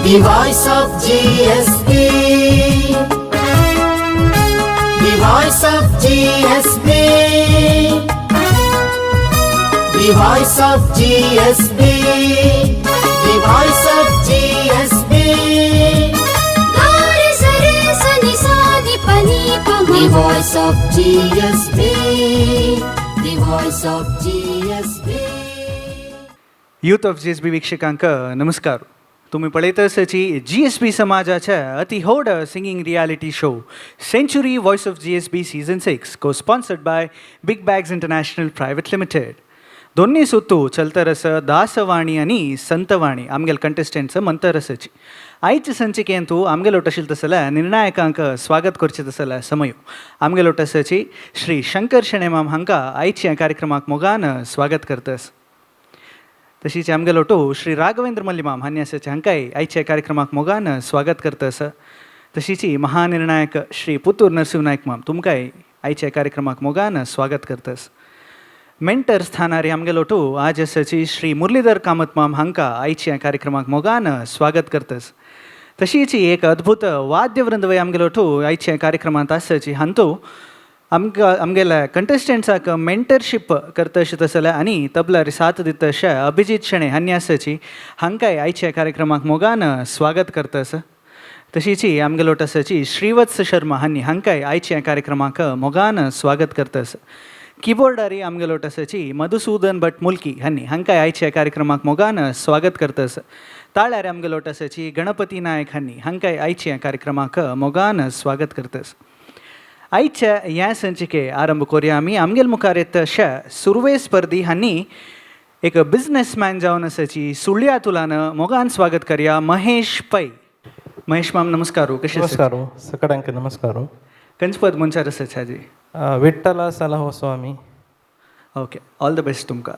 The voice of GSB. The voice of GSB. The voice of GSB. The voice of GSB. Gare sare sani sani pani pama. The voice of GSB. The voice of GSB. Youth of GSB वीक्षकांक नमस्कार. तुम्ही पळयत आसाची GSB समाजाच्या अति होड singing reality show century voice of GSB season 6 को sponsored by big bags international private limited. दोन्ही सुत्तू चलतरस दासवाणी आणि संतवाणी आमगेल कंटेस्टंट्स मंतर आसाची. आयचे संचिकेंतू आमगेल ओटशील तसल्या निर्णायकांक स्वागत करचे तसल्या समय आमगेल ओटसाची श्री शंकर शेणे माम हांकां आयच्या कार्यक्रमाक मोगान स्वागत करतस. तशीच आमगेल ओटो श्री राघवेंद्र मल्लिमाम हांणी आसाचे हांकांय आयच्या कार्यक्रमाक मोगान स्वागत करतस. तशीच महानिर्णायक श्री पुतूर नरसिंह नायक माम तुमकांय आयच्या कार्यक्रमाक मोगान स्वागत करतस. मेंटर स्थानारी आमगेल ओटो आज आसाची श्री मुरलीधर कामत माम हांकां आयच्या कार्यक्रमाक मोगान स्वागत करतस. तशीच एक अद्भुत वाद्यवृंद आमगेल ओटो आयच्या कार्यक्रमांत आसाची हांतू आमगेल्या कंटेस्टंट्साक मेंटरशीप करता अशें तसल्या आनी तबलार साथ दिता अशा अभिजीत शेणे हांणी आसाची हांकांय आयच्या कार्यक्रमाक मोगान स्वागत करतस. तशीच आमगेल ओटासाची श्रीवत्स शर्मा हांणी हांकांय आयच्या कार्यक्रमाक मोगान स्वागत करतस. कीबोर्डारी आमगेल ओटासाची मधुसूदन भट मुल्की हांणी हांकांय आयच्या कार्यक्रमाक मोगान स्वागत करतस. ताळ्यार आमगेल ओटासाची गणपती नायक हांणी हांकांय आयच्या कार्यक्रमाक मोगान स्वागत करतस. आयच्या ह्या संचिके आरंभ करूया आमी. आमगेल मुखार येता अशा सुरवे स्पर्धी हांणी एक बिझनेसमॅन जावन आसाची सुळ्यातुलान मोगान स्वागत करया महेश पै. महेश माम नमस्कारू. कशें नमस्कार सगळ्यांक नमस्कार. कंचपद मनशार आसात हाजी. विठ्ठला सलहो स्वामी. ओके, ऑल द बेस्ट तुमकां.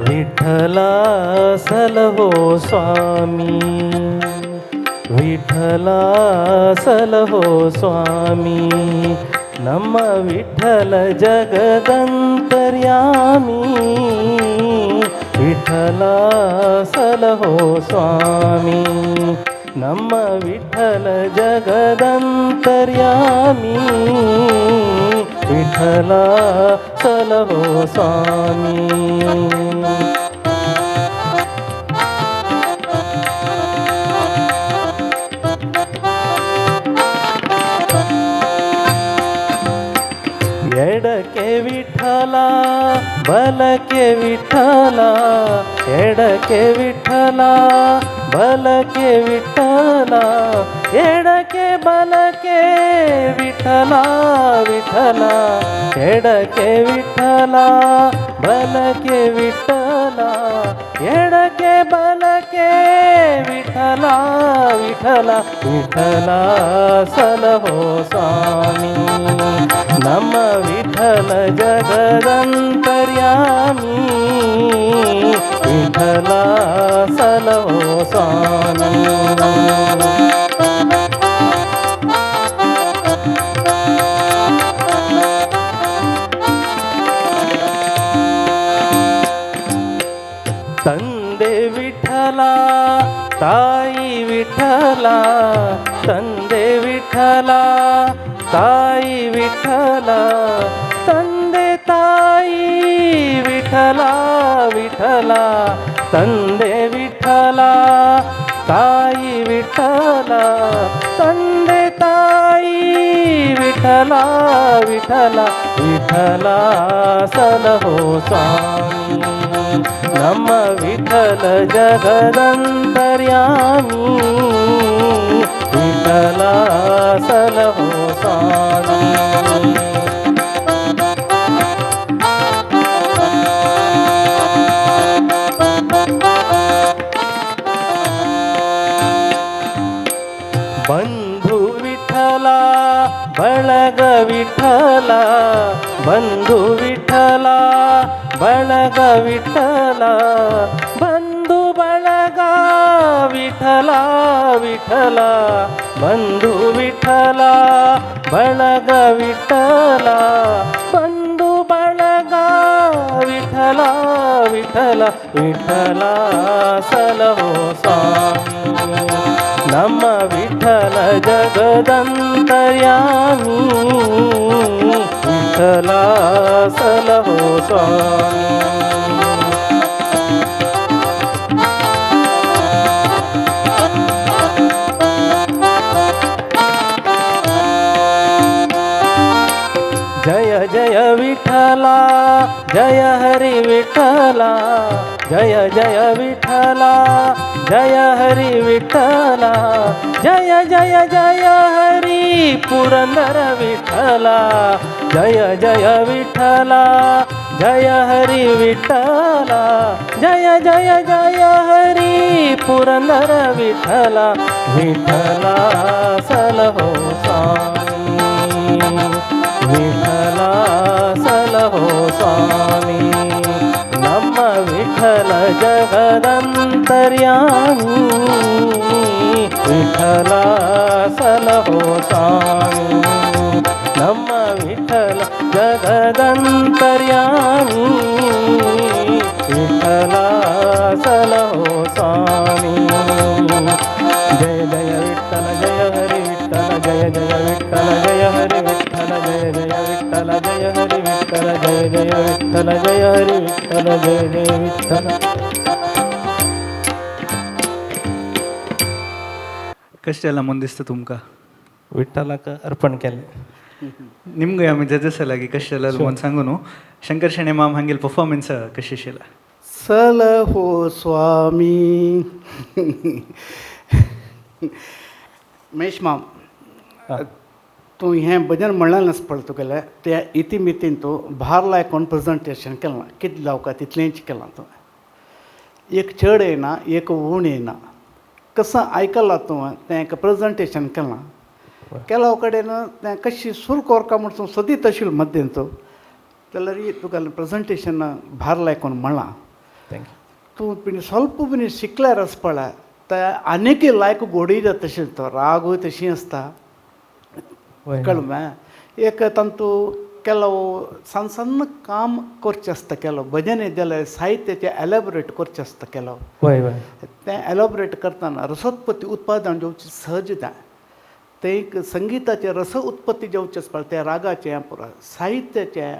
विठ्ठला सलहो स्वामी, विठ्ठला सलहो स्वामी, ನಮ್ಮ ವಿಠಲ ಜಗದಂತರ್ಯಾಮಿ, ವಿಠಲ ಸಲಹೋ ಸ್ವಾಮಿ, ನಮ್ಮ ವಿಠಲ ಜಗದಂತರ್ಯಾಮಿ, ವಿಠಲ ಸಲಹೋ ಸ್ವಾಮಿ. ಎಡಕ್ಕೆ ವಿಠಲ ಬಲಕ್ಕೆ ವಿಠಲ, ಎಡಕ್ಕೆ ವಿಠಲ ಬಲಕ್ಕೆ ವಿಠಲ, ಎಡಕ್ಕೆ ಬಲಕ್ಕೆ ವಿಠಲ ವಿಠಲ, ಎಡಕ್ಕೆ ವಿಠಲ ಬಲಕ್ಕೆ ವಿಠಲ, ಎಡಕ್ಕೆ ಬಲಕ್ಕೆ ವಿಠಲ ವಿಠಲ, ವಿಠಲ ಸಲಹೋ ಸ್ವಾಮಿ, ನಮ್ಮ ವಿಠಲ ಜಗದಂತರ್ಯಾಮಿ, ವಿಠಲ ಸಲಹೋ ಸ್ವಾಮಿ. ತಂದೆ ವಿಠಲ ತಾಯಿ ವಿಠಲ, ತಂದೆ ವಿಠಲ ತಾಯಿ ವಿಠಲ, ತಂದೆ ತಾಯಿ ವಿಠಲ ವಿಠಲ, ತಂದೆ ವಿಠಲ ತಾಯಿ ವಿಠಲ, ತಂದೆ ತಾಯಿ ವಿಠಲ ವಿಠಲ, ವಿಠಲ ಸಲಹೋ ಸ್ವಾಮಿ, ನಮ್ಮ ವಿಠಲ ಜಗದಂತರ್ಯಾಮಿ, ವಿಠಲ ಸಲಹೋ ಸ್ವಾಮಿ. ಬಂಧು ವಿಠಲ ಬಳಗ ವಿಠಲ, ಬಂಧು ವಿಠಲ ಬಳಗ ವಿಠಲ, ಬಂಧು ಬಳಗ ವಿಠಲ ವಿಠಲ, ಬಂಧು ವಿಠಲ ಬಳಗ ವಿಠಲ, ಬಂಧು ಬಳಗ ವಿಠಲ ವಿಠಲ ಸಲಹೋ ಸ್ವಾಮಿ ನಮ್ಮ ವಿಠಲ ಜಗದಂತರ್ಯಾಮಿ ವಿಠಲ ಸಲಹೋ ಸ್ವಾಮಿ जय जय विठला जय हरि विठला जय जय विठला जय हरि विठला जय जय जय हरि पुरंदर विठला जय जय विठला जय हरि विठला जय जय जय हरि पुरंदर विठला विठला सलहो स्वामी विठला सलहो स्वामी ನಮ್ಮ ವಿಠಲ ಜಗದಂತರ್ಯಾಮಿ ವಿಠಲ ಸಲಹೋ ಸ್ವಾಮಿ ನಮ್ಮ ವಿಠಲ ಜಗದಂತರ್ಯಾಮಿ ವಿಠಲ ಸಲಹೋ ಸ್ವಾಮಿ ಜಯ ಜಯ ವಿಠಲ ಜಯ ಹರಿ ವಿಠಲ ಜಯ ಜಯ ವಿಠಲ ಜಯ ಹರಿ ವಿಠಲ ಜಯ ಜಯ ವಿಠಲ ಜಯ ಹರಿ ವಿಠಲ ಜಯ ಜಯ ವಿಠಲ ಜಯ ಹರಿ ವಿಠಲ ಜಯ ಜಯ ವಿಠಲ कशें मन दिसता तुमकां विठ्ठलाक अर्पण केलें निमगे आमी जजेसलागी कशें जालें म्हूण सांगू न्हू शंकर शेणे माम हांगेल परफॉर्मन्स कशें आशिल्लें सलहो स्वामी महेश माम तूं हें भजन म्हणलें नास पळय तुगेलें तें इतिमितीन तूं भार लायकोन प्रेजेंटेशन केलां कितें जावका तितलेंच केलां तुवें एक चड येना एक उण येना कसं ऐकलां तुवें तें एक प्रेजेंटेशन केलां केल्या कडेन तें कशी सूर कोरका म्हूण तूं सदीत आशिल्लो मध्येन तूं जाल्यार तुगेलें प्रेजेंटेशन भार लायकोन म्हणलां थँक्यू तूं बीन ಸ್ವಲ್ಪ बीन शिकल्यार आस पळय तें आनीक लायक गोडी जाता तशें तो रागूय तशी आसता कळ्ळें एक तांतू ಕೆಲವು ಸಣ್ಣ ಸಣ್ಣ काम करचें आसता ಕೆಲವು भजन जाल्यार साहित्याचें एलॅबोरेट करचें आसता ಕೆಲವು वय वय तें एलॅबोरेट करतना रसोत्पत्ती उत्पादन जेवची सहजता तें एक संगीताचें रस उत्पत्ती जेवचें आसता पळय त्या रागाचें पुरो साहित्याचें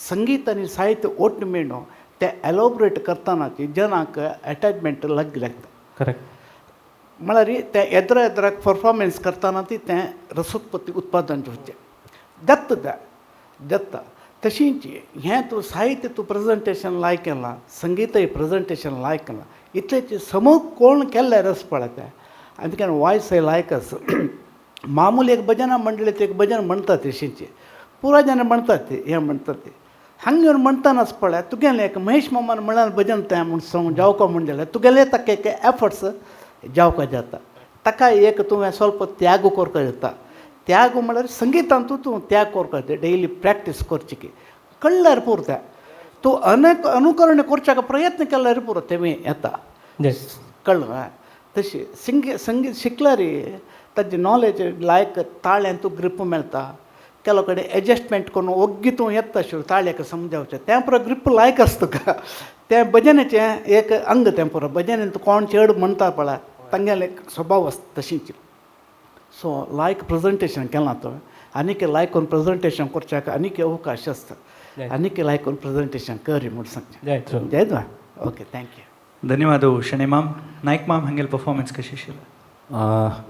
संगीत आनी साहित्य ओट मेळून तें एलॅबोरेट करतनाची जनाक अटॅचमेंट लागता करेक्ट म्हळ्यार तें येद्राक परफॉर्मन्स करतना ती तें रसोत्पत्ती उत्पादन जेवचें जाता तशींच हें तूं साहित्य तूं प्रेजेंटेशन लायक केलां संगीतय प्रेजेंटेशन लायक केलां इतलें समोर कोण केल्ल्यार आस पळय तें आनी केन्ना वॉयस लायक आस मामूली एक भजना मंडळीत एक भजन म्हणटात तशींच पुराय जाणां म्हणटात ते हें म्हणटात ते हांगा येवन म्हणटाना आस पळय तुगेलें एक महेश मामान म्हळ्यार भजन तें म्हूण सॉंग जावका म्हण जाल्यार तुगेलें ताका एक एफर्ट्स जावका जाता ताका एक तुवें स्वल्प त्याग करपा जाता त्याग म्हळ्यार संगीतान तूं त्याग करपा जाता डेली प्रॅक्टीस करची की कळ्ळ्यार पुरो तें तूं अनेक अनुकरण करच्याक प्रयत्न केल्यार पुरो तें येता कळ्ळें तशें संगीत शिकल्यार ताजें नॉलेज लायक ताळ्यान तूं ग्रीप मेळटा केलो कडेन एडजस्टमेंट करून ओग्गी तूं येता आशिल्लो ताळ्याक समजावचें तें पुरो ग्रीप लायक आसता तुका तें भजनाचें एक अंग तें पुरो भजनान तूं कोण चड म्हणटा पळय तांगेले एक स्वभाव आसता तशींच सो लायक प्रेजेंटेशन केलां तुवें आनीक लायक करून प्रेजेंटेशन करच्याक आनीक अवकाश आसता आनीक लायक करून प्रेजेंटेशन कर म्हूण सांगचें जय द्वा ओके थँक्यू धन्यवाद शेणे माम नायक माम हांगेल परफॉर्मन्स कशें आशिल्लें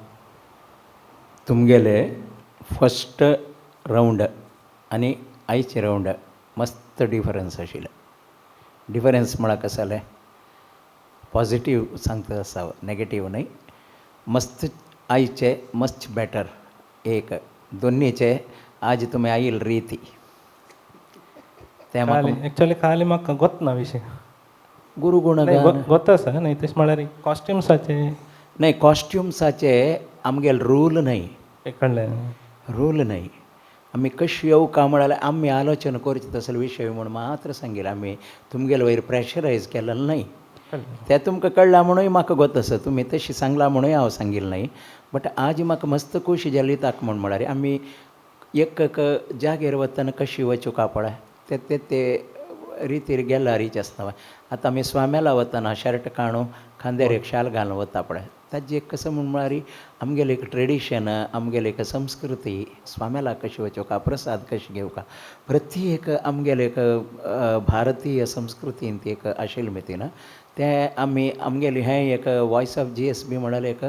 तुमगेले फस्ट रावंड आनी आयचे रावंड मस्त डिफरन्स आशिल्लें डिफरन्स म्हळ्यार कशें जालें पॉजिटीव सांगता आसा नेगेटीव न्हय मस्त आयचे मच बेटर एक दोनीचे आज तुमी आयिल रिती तें एक्चुअली खाली म्हाका गोतना विशय गुरुगुण गोता आसा न्हय तशें म्हळ्यार कॉस्ट्युम्साचे न्हय कॉस्ट्युम्साचे आमगेल रूल न्हय कळ्ळें रूल न्हय आमी कशी येवका म्हळ्यार आमी आलोचना करचे तसले विशय म्हूण मात्र सांगिल्ले आमी तुमगेले वयर प्रेशरायज केलें न्हय तें तुमकां कळ्ळां म्हणून म्हाका गोत आसा तुमी तशी सांगलां म्हणून हांव सांगिल्लें न्हय बट आज म्हाका मस्त खोशी जाली ताका म्हूण म्हळ्यार आमी एक जागेर वतना कशी वचूंक पळय ते रितीर गेला रीच आसता आतां आमी स्वाम्याला वतना शर्ट काणू खांद्यार एक शाल घालून वता पळय ताजी एक कसं म्हण म्हळ्यार आमगेलें एक ट्रेडिशन आमगेली एक संस्कृती स्वाम्याला कशी वचोवका प्रसाद कशी घेवका प्रत्येक आमगेले एक भारतीय संस्कृतीन ती एक आशिल्ली मितीन तें आमी आमगेली हें एक वॉयस ऑफ GSB म्हणून एक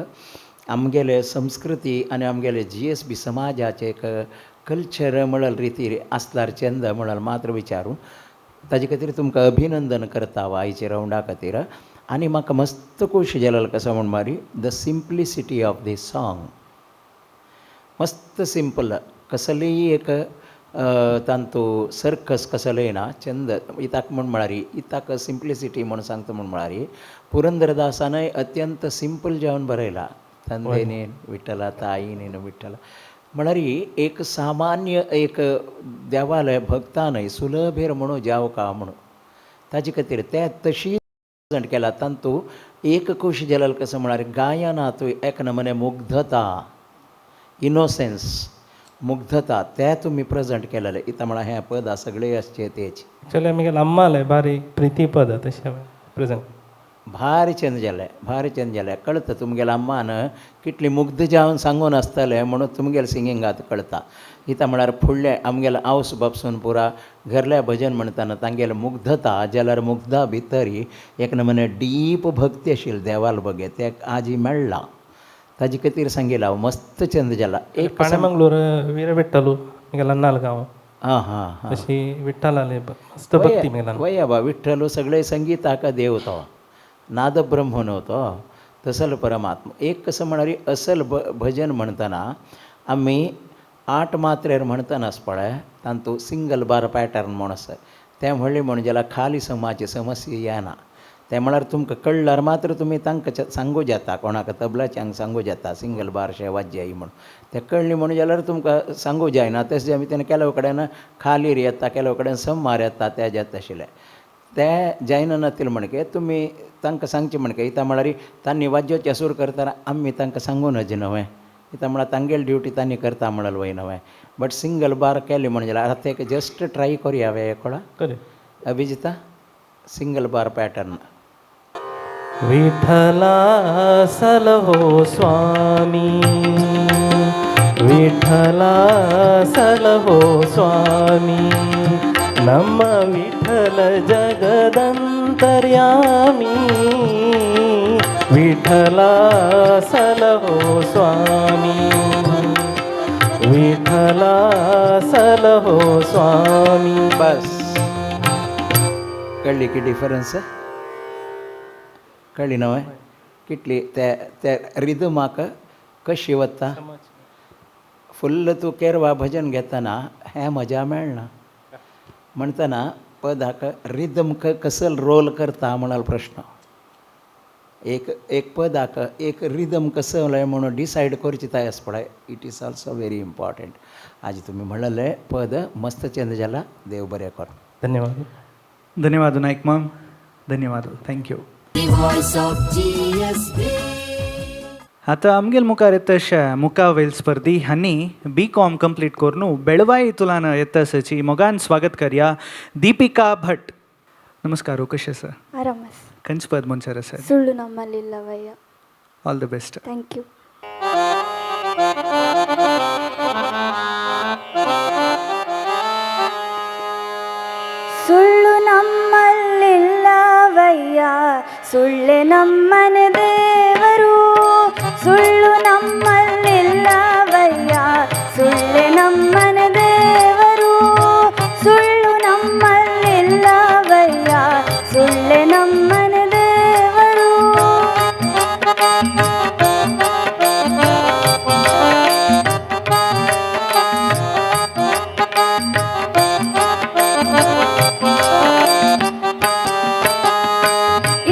आमगेले संस्कृती आनी आमगेले GSB समाजाचे एक कल्चर म्हणून रिती आसल्यार चंद म्हणून मात्र विचारूं ताजे खातीर तुमकां अभिनंदन करता आयच्या रावंडा खातीर आनी म्हाका मस्त खोश जालें कसो म्हण मारी the simplicity of the song मस्त सिंपल कसलीय एक तांतू सर्कस कसलेय ना चंद इताक म्हण म्हळ्यार इताक सिंप्लिसिटी म्हूण सांगता म्हण म्हळ्यार पुरंदरदासानय अत्यंत सिंपल जेवण बरयलां तंदेनी विठ्ठला ताईन विठ्ठला म्हळ्यार एक सामान्य एक देवालय भक्तानय सुलभेर म्हणून जावका म्हणून ताजे खातीर ते तशी केला तांतू एक खोश जालें कसं म्हळ्यार गायनात एक नमने मुग्धता इनोसेन्स मुग्धता ते तुमी प्रेजेंट केलेले इता म्हळ्यार हें पद सगळे आसचे तेच एक्चुअली आमगेले अम्माले बारीक प्रिती पद तशें प्रेजेंट भारी चेंज जालें कळटा तुमगेल्या अम्मान कितली मुग्ध जावन सांगून आसतलें म्हणून तुमगेलें सिंगिंगात कळटा इता म्हळ्यार फुडले आमगेलें आवस बापसून पुरा घरल्या भजन म्हणटाना तांगेलें मुग्धता जाल्यार मुग्धा भितर एक नमने डीप भक्ती आशिल्ली देवाल बगे ते आजी मेळ्ळा ताजे खातीर सांगिला हांव मस्त चंद जाला एक पाणेमंगळूर वीर विठ्ठलू म्हगेला नालगांव हां हां हां अशी विठ्ठलाले मस्त भक्ती म्हगेला वय बा विठ्ठलू सगळे संगीताक देव तो नादब्रह्म नव्हतो तसल परमात्मा एक कसं म्हणारी असल भजन म्हणतना आमी 8 मात्रेर म्हणटनास पळय तांतू सिंगल बार पॅटर्न म्हण आसा तें म्हणलें म्हणजे जाल्यार खाली समाची समस्या येना तें म्हळ्यार तुमकां कळ्ळ्यार मात्र तुमी तांकां सांगूं जाता कोणाक तबलाच्यांक सांगूं जाता सिंगल बारशें वाद्य म्हूण तें कळ्ळें म्हणून जाल्यार तुमकां सांगूं जायना तशें आमी तेणें केलो कडेन खालीर येता केलो कडेन सममार येता तें जाता आशिल्लें तें जायना नातील म्हणके तुमी तांकां सांगचें म्हणके इता म्हळ्यार तांणी वाद्याचें सूर करतना आमी तांकां सांगूं नज नवें इता म्हळ्यार तांगेली ड्युटी तांणी करता म्हणून वय नवें बट सिंगल बार केलें म्हणजे जाल्यार आतां एक जस्ट ट्राय करुया हांवें हें करे अभिजिता सिंगल बार पॅटर्न विठ्ठला सलहो स्वामी विठ्ठला सलहो स्वामी ನಮ್ಮ ವಿಠಲ ಜಗದಂತರ್ಯಾಮಿ ವಿಠಲ ಸಲಹೋ ಸ್ವಾಮಿ ವಿಠಲ ಸಲಹೋ ಸ್ವಾमी बस कळ्ळी की डिफरन्स कळ्ळी न्हय कितली ते रिदमाक कशी वता फुल्ल तूं केरवा भजन घेतना हें मजा मेळना म्हणटना पदाक रिदम कसल रोल करता म्हणाल प्रश्न एक पदाक एक रिदम कसं म्हणून डिसायड करची ताय आस पळय it is also very important आज तुम्ही म्हणलें पद मस्त चेंज जाला देव बरें कर धन्यवाद धन्यवाद नायक मॅम धन्यवाद thank you The voice of GSB. आता आमगेल मुखार येता मुखावेल स्पर्धी हांणी BCom कंप्लीट करून बेळवाई तुलान येता आसाची मोगान स्वागत करया दीपिका भट नमस्कार कशें आसा ಆರಾಮಸ್ खंयचे पद म्हणसर आसा ಸುಳ್ಳು ನಮ್ಮಲ್ಲಿಲ್ಲವಯ್ಯ all the best thank you ಸುಳ್ಳು ನಮ್ಮಲ್ಲಿಲ್ಲವಯ್ಯ ಸುಳ್ಳೆ ನಮ್ಮನ ದೇವರು ಸುಳ್ಳು ನಮ್ಮಲ್ಲಿಲ್ಲವಯ್ಯ ಸುಳ್ಳೆ ನಮ್ಮನ ದೇವರು ಸುಳ್ಳು ನಮ್ಮಲ್ಲಿಲ್ಲವಯ್ಯ ಸುಳ್ಳೆ ನಮ್ಮನ ದೇವರು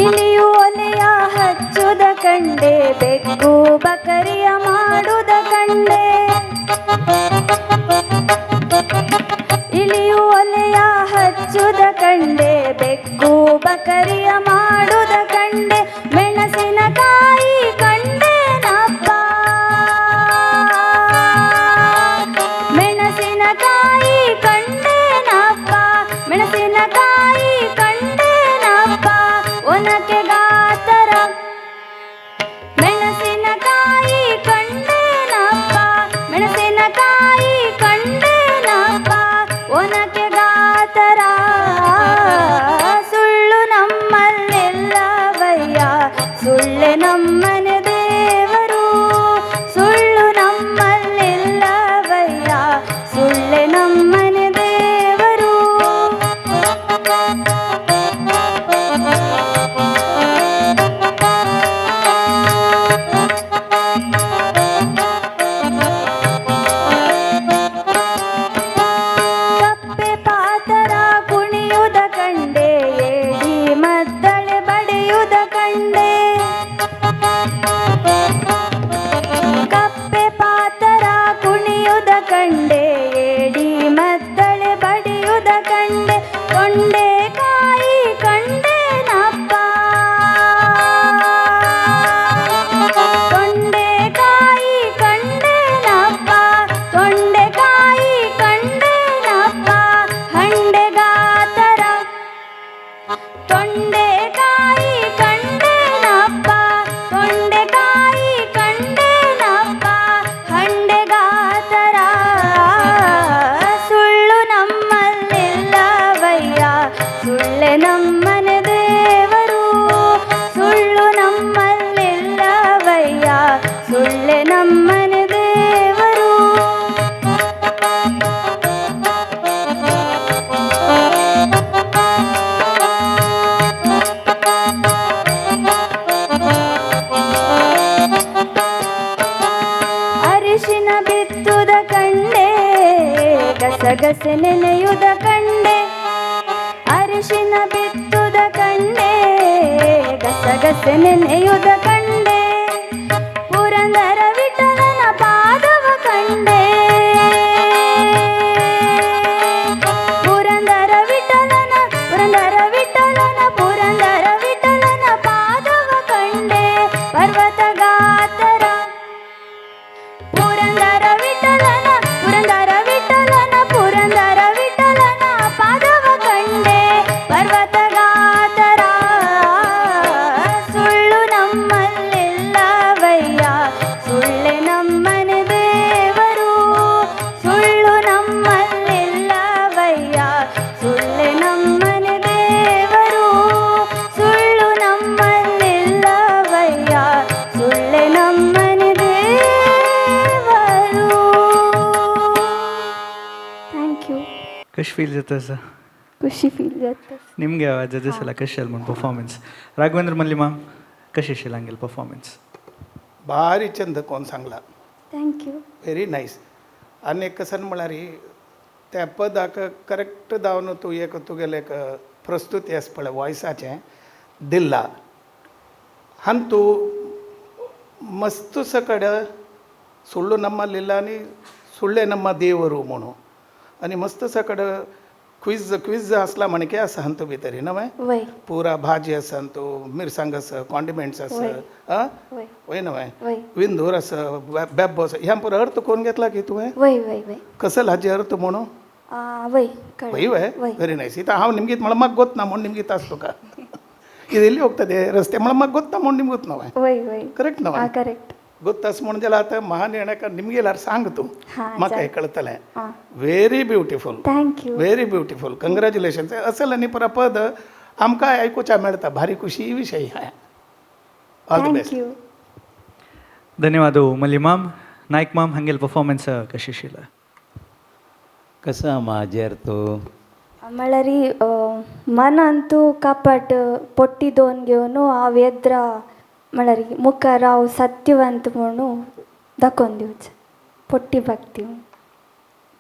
ಇಲಿಯು ಒಲೆಯ ಹಚ್ಚುದ ಕಂಡೆ ಬೆಕ್ಕು ಬಕರಿಯ ಮಾಡುದ ಕಂಡೆ ಇಲಿಯು ಒಲೆಯ ಹಚ್ಚುದ ಕಂಡೆ ಬೆಕ್ಕು ಬಕರಿಯ ಮಾಡುದ ಕಂಡೆ ಮೆಣಸಿನಕಾಯಿ ಕಂಡೇನಪ್ಪ ಮೆಣಸಿನಕಾಯಿ ಕಂಡೇನಪ್ಪ ಮೆಣಸಿನಕಾಯಿ ಗಸಗಸೆ ನೆನೆಯುದ ಕಂಡೆ ಅರಿಶಿನ ಬಿತ್ತುದ ಕಂಡೆ ಗಸಗಸೆ ನೆನೆಯುದ ಕಂಡೆ ಪುರಂದರ ವಿಠಲನ ಪಾದವ ಕಂಡೆ ಪುರಂದರ ವಿಠಲನ ಪಾದವ ಕಂಡೆ ಪರ್ವತ ಗಾತರ ಪುರಂದರ ವಿಠಲನ ಪಾದವ ಕಂಡೆ ಪರ್ವತ ಗಾತರ ಸುಳ್ಳು ನಮ್ಮಲ್ಲಿಲ್ಲವಯ್ಯ ಸುಳ್ಳೆ ನಮ್ಮನೆ ದೇವರು ಸುಳ್ಳು ನಮ್ಮಲ್ಲಿಲ್ಲವಯ್ಯ ಸುಳ್ಳೆ ನಮ್ಮನೆ ದೇವರು ಸುಳ್ಳು ನಮ್ಮಲ್ಲಿಲ್ಲವಯ್ಯ ಸುಳ್ಳೆ ನಮ್ಮನೆ ದೇವರು. Thank you. कश फील जातं सर ಖುಷಿ ಫೀಲ್ जातं. निमगे जजेस ಎಲ್ಲ कशी आलं म्हणून परफॉर्मन्स राघवेंद्र मल्ली मॅम कशी शिलांगेल परफॉर्मन्स भारी चंद कोण सांगला ಥ್ಯಾಂಕ್ ಯು. व्हेरी नाईस आनी कसन म्हळ्यार त्या पदाक करेक्ट जावन तूं एक तुगेलें एक प्रस्तुती आसा पळय वॉयसाचें दिल्ला आनी तूं मस्त सकड सुಳ್ಳು ನಮ್ಮಲ್ಲಿಲ್ಲ आनी सुಳ್ಳೆ ನಮ್ಮ ದೇವರು म्हणू आनी मस्त सकड क्विज आसला म्हणके आसा हांतू भितर नवे वय पुरा भाजी आसा तूं मिरसांग आसा कॉन्डिमेंट्स आसा आं वय वय नवे वय विंदूर आसा बेब्बो आसा ह्या पुरो अर्थ कोण घेतला की तुवें वय वय वय कसं हाजे अर्थ म्हणू वय कळ्ळें. वय वय वय ವೆರಿ ನೈಸ್ ಇದು ಹಾವು ನಿಮ್ಗೆ ಇದು ಮಳ ಮಗ್ ಗೊತ್ತು ನಾ ನಿಮ್ಗೆ ತಾಸ್ಬೇಕ ಇದು ಎಲ್ಲಿ ಹೋಗ್ತದೆ ರಸ್ತೆ ಮಳ ಮಗ್ ಗೊತ್ತು ನಾ ನಿಮ್ಗೆ ಗೊತ್ತು ನಾವೇ वय वय करेक्ट नाव करेक्ट. ಗೊತ್ತಾಸ್ म्हणजेला आता महान येण्याका निमगे ಎಲ್ಲಾರು सांग तू हां म्हाका हे कळतलें हां very beautiful thank you. Very beautiful congratulations असेल आनी पुरा पद आमकां आयकुचा मेळटा भारी खुशी विशय हा all the thank best you. धन्यवाद मल्ली मॅम नाईक मॅम हांगेल परफॉर्मन्स कशी शिला कसं माझ्यार तो म्हळ्यार मन अंतू कापट पोट्टी दोन घेवन हांव येद्रा म्हळ्यार मुखार हांव सत्यवंत म्हणून दाखोवन दिवचें पोट्टी भक्ती म्हणून.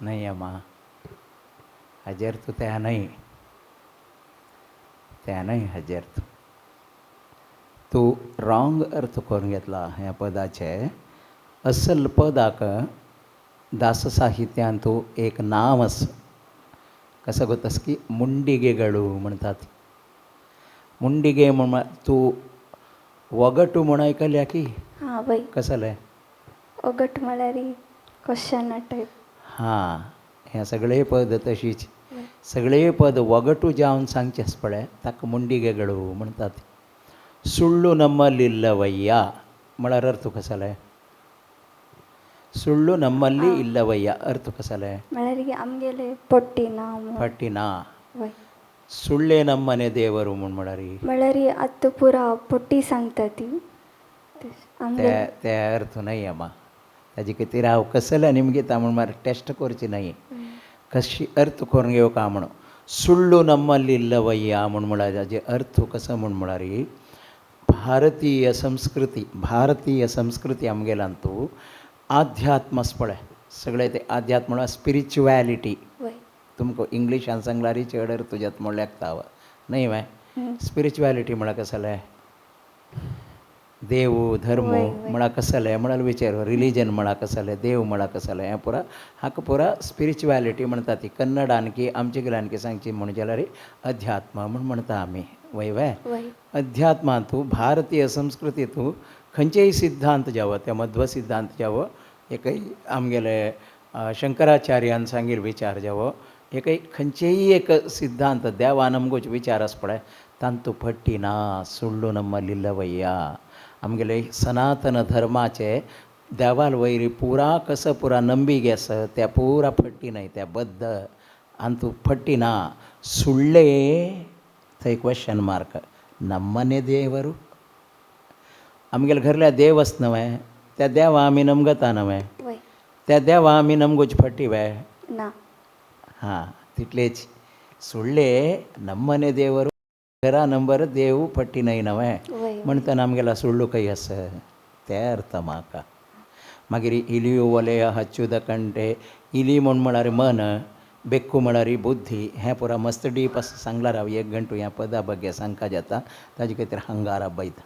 नाही अम्मा हाजेर तू त्या नाही हाजेर तू रॉंग अर्थ करून घेतला ह्या पदाचे असल पदाक दास साहित्यान तू एक नाव आस कसं गोतस की मुंडिगेಗಳು म्हणतात मुंडिगे म्हण तू वगटू म्हण ऐकल्या की हां वय कसले ओगट म्हळ्यार क्वेश्चन टायप. हां हे सगळे पद तशीच सगळे पद वगटू जावन सांगचेच पळय ताका मुंडिगेಗಳು म्हणतात. सुಳ್ಳು ನಮ್ಮಲ್ಲಿಲ್ಲವಯ್ಯ म्हळ्यार अर्थ कसले सुಳ್ಳು ನಮ್ಮಲ್ಲಿ ಇಲ್ಲವಯ್ಯ अर्थ कसले म्हळ्यार आमगेले पोट्टी नांव पट्टिना वय सुಳ್ಳೆ ನಮ್ಮನೆ ದೇವರು म्हळ्यार म्हळ्यार आतां पुरा पोट्टी सांगता ती ते ते अर्थ नाही अम्मा ताजे खातीर हांव कसले निमगे ता म्हण टेस्ट करची नाही कशी अर्थ करून घेवं का म्हणून सुಳ್ಳು ನಮ್ಮಲ್ಲಿ ಇಲ್ಲವಯ್ಯ म्हळ्यार ताजे अर्थ कसो म्हळ्यार भारतीय संस्कृती आमगेलांतू आध्यात्म पळय सगळे ते आध्यात्म म्हळ्यार स्पिरिच्युएलिटी वय तुमकां इंग्लिशान सांगल्यार चड अर्थ तुज्यात म्हळ्यार लागता न्हय वे स्पिरिच्युएलिटी म्हळ्यार कसले देव धर्म म्हळ्यार कसले म्हळ्यार विचार रिलीजन म्हळ्यार कसले देव म्हळ्यार कसले हें पुरा हाका पुरा स्पिरिच्युएलिटी म्हणटा ती कन्नडान की आमचे गिरांकी सांगची म्हणजे जाल्यार अध्यात्म म्हण म्हणटा आमी वय वे वय अध्यात्मांतू भारतीय संस्कृतींतू खंयचेय सिद्धांत जावं ते मध्व सिद्धांत जावं एकय आमगेले शंकराचार्यान सांगील विचार जावं एकय खंयचेय एक सिद्धांत देवान आमगोचे विचार आसा पळय तांतू फट्टी ना सुಳ್ಳು ನಮ್ಮಲ್ಲಿಲ್ಲವಯ್ಯ आमगेले सनातन धर्माचे देवाल वयरी पुरा कसं पुरा नंबीग आसा त्या पुरा फट्टी न्हय त्या बद्द अंतू फट्टी ना सुಳ್ಳೆ थंय क्वेश्चन मार्क ನಮ್ಮನೆ ದೇವರು आमगेले घरल्या देव आस नवे त्या देवा आमी नमगता नवे वय त्या देवा आमी नमगोची फट्टी वे ना हां तितलेच सुಳ್ಳೆ ನಮ್ಮನೆ ದೇವರು घरा नंबर देव फट्टी न्हय नवे वय म्हणटना आमगेला सुಳ್ಳು ಕೈ आसा ते अर्थ म्हाका मागीर इलियो वले हच्चुद कंटे इली म्हण म्हळ्यार मन बेक्कू म्हळ्यार बुद्धी हें पुरा मस्त डीप असं सांगला राव 1 घंटो ह्या पदा बग्गे सांगता जाता ताजे खातीर हंगार बयता